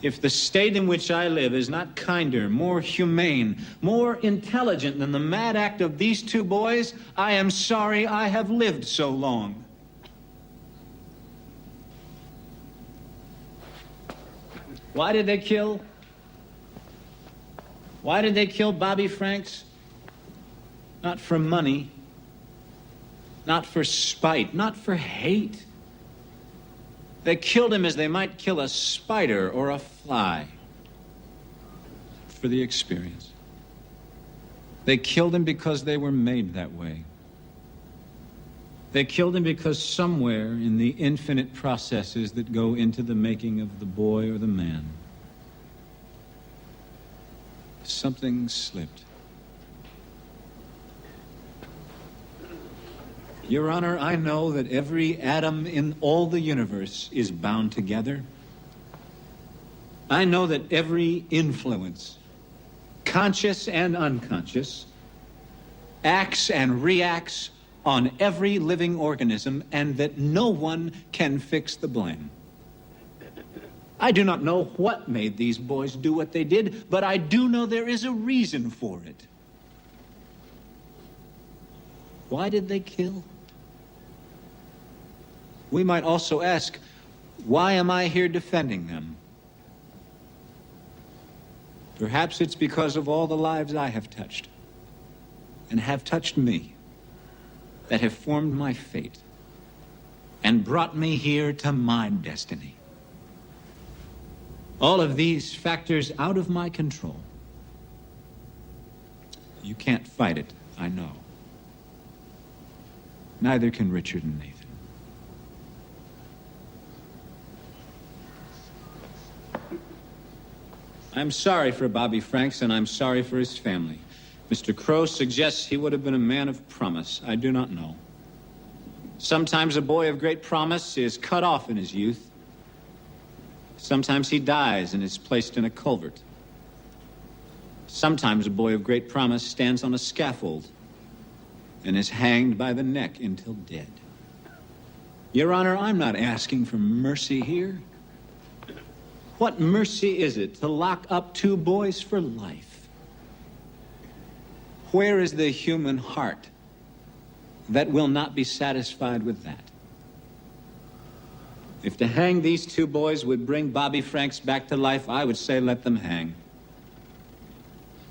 Speaker 4: If the state in which I live is not kinder, more humane, more intelligent than the mad act of these two boys, I am sorry I have lived so long. Why did they kill? Why did they kill Bobby Franks? Not for money, not for spite, not for hate. They killed him as they might kill a spider or a fly. For the experience. They killed him because they were made that way. They killed him because somewhere in the infinite processes that go into the making of the boy or the man, something slipped. Your Honor, I know that every atom in all the universe is bound together. I know that every influence, conscious and unconscious, acts and reacts on every living organism, and that no one can fix the blame. I do not know what made these boys do what they did, but I do know there is a reason for it. Why did they kill? We might also ask, why am I here defending them? Perhaps it's because of all the lives I have touched, and have touched me, that have formed my fate, and brought me here to my destiny. All of these factors out of my control. You can't fight it, I know. Neither can Richard and Nathan. I'm sorry for Bobby Franks, and I'm sorry for his family. Mr. Crow suggests he would have been a man of promise. I do not know. Sometimes a boy of great promise is cut off in his youth. Sometimes he dies and is placed in a culvert. Sometimes a boy of great promise stands on a scaffold and is hanged by the neck until dead. Your Honor, I'm not asking for mercy here. What mercy is it to lock up two boys for life? Where is the human heart that will not be satisfied with that? If to hang these two boys would bring Bobby Franks back to life, I would say let them hang.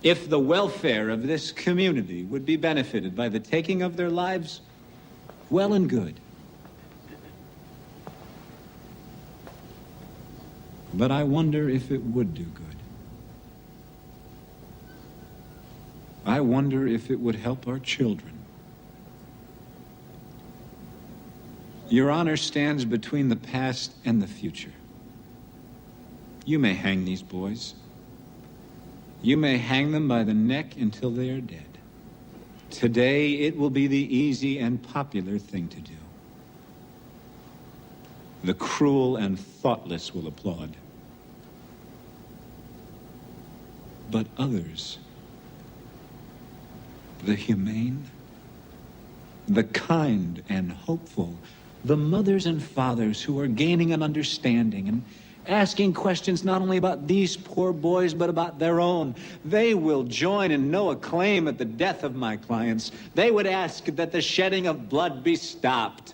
Speaker 4: If the welfare of this community would be benefited by the taking of their lives, well and good. But I wonder if it would do good. I wonder if it would help our children. Your Honor stands between the past and the future. You may hang these boys. You may hang them by the neck until they are dead. Today, it will be the easy and popular thing to do. The cruel and thoughtless will applaud. But others, the humane, the kind and hopeful, the mothers and fathers who are gaining an understanding and asking questions not only about these poor boys, but about their own, they will join in no acclaim at the death of my clients. They would ask that the shedding of blood be stopped.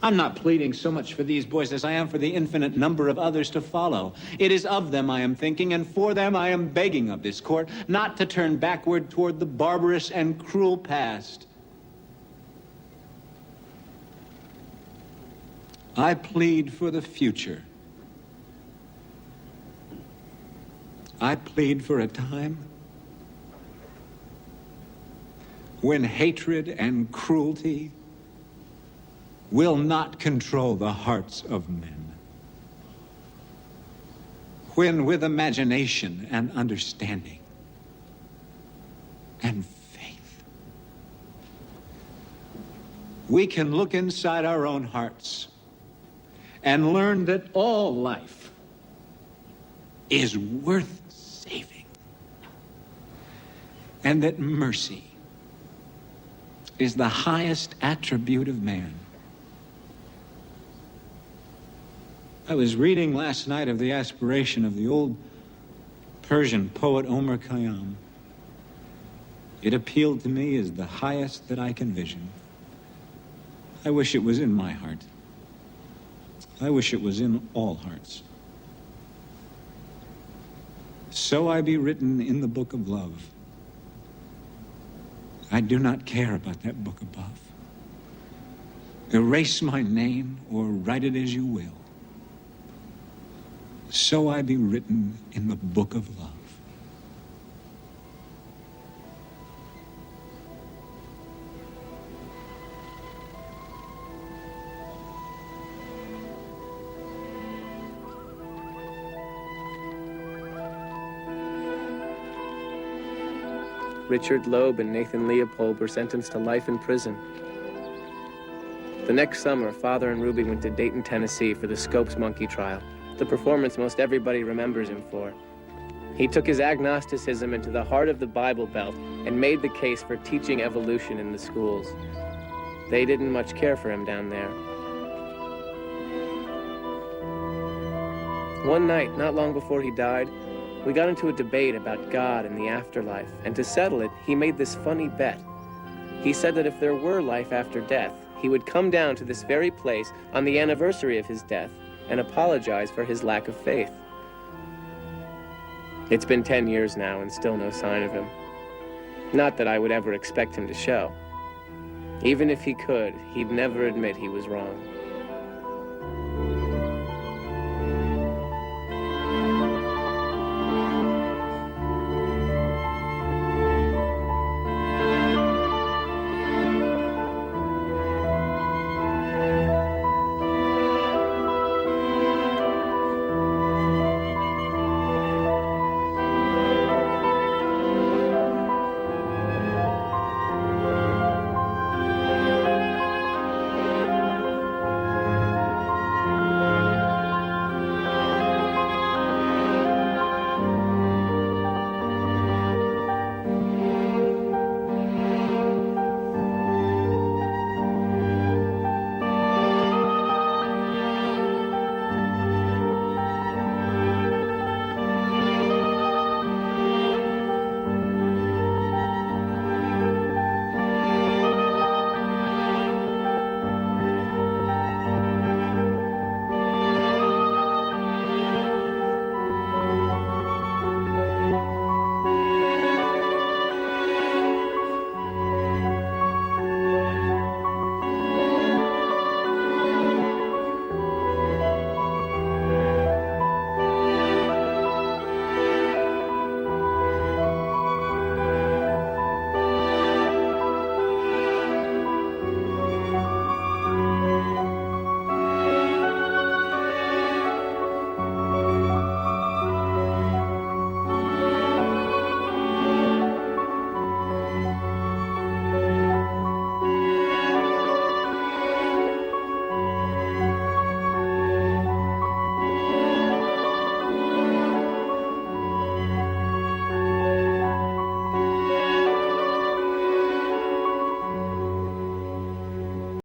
Speaker 4: I'm not pleading so much for these boys as I am for the infinite number of others to follow. It is of them I am thinking, and for them I am begging of this court not to turn backward toward the barbarous and cruel past. I plead for the future. I plead for a time when hatred and cruelty will not control the hearts of men. When with imagination and understanding
Speaker 8: and faith. We can look inside our own hearts and learn that all life is worth saving, and that mercy is the highest attribute of man. I was reading last night of the aspiration of the old Persian poet Omar Khayyam. It appealed to me as the highest that I can vision. I wish it was in my heart. I wish it was in all hearts. So I be written in the book of love. I do not care about that book above. Erase my name or write it as you will. So I be written in the book of love.
Speaker 1: Richard Loeb and Nathan Leopold were sentenced to life in prison. The next summer, Father and Ruby went to Dayton, Tennessee for the Scopes Monkey trial, the performance most everybody remembers him for. He took his agnosticism into the heart of the Bible Belt and made the case for teaching evolution in the schools. They didn't much care for him down there. One night, not long before he died, we got into a debate about God and the afterlife, and to settle it, he made this funny bet. He said that if there were life after death, he would come down to this very place on the anniversary of his death and apologize for his lack of faith. It's been 10 years now and still no sign of him. Not that I would ever expect him to show. Even if he could, he'd never admit he was wrong.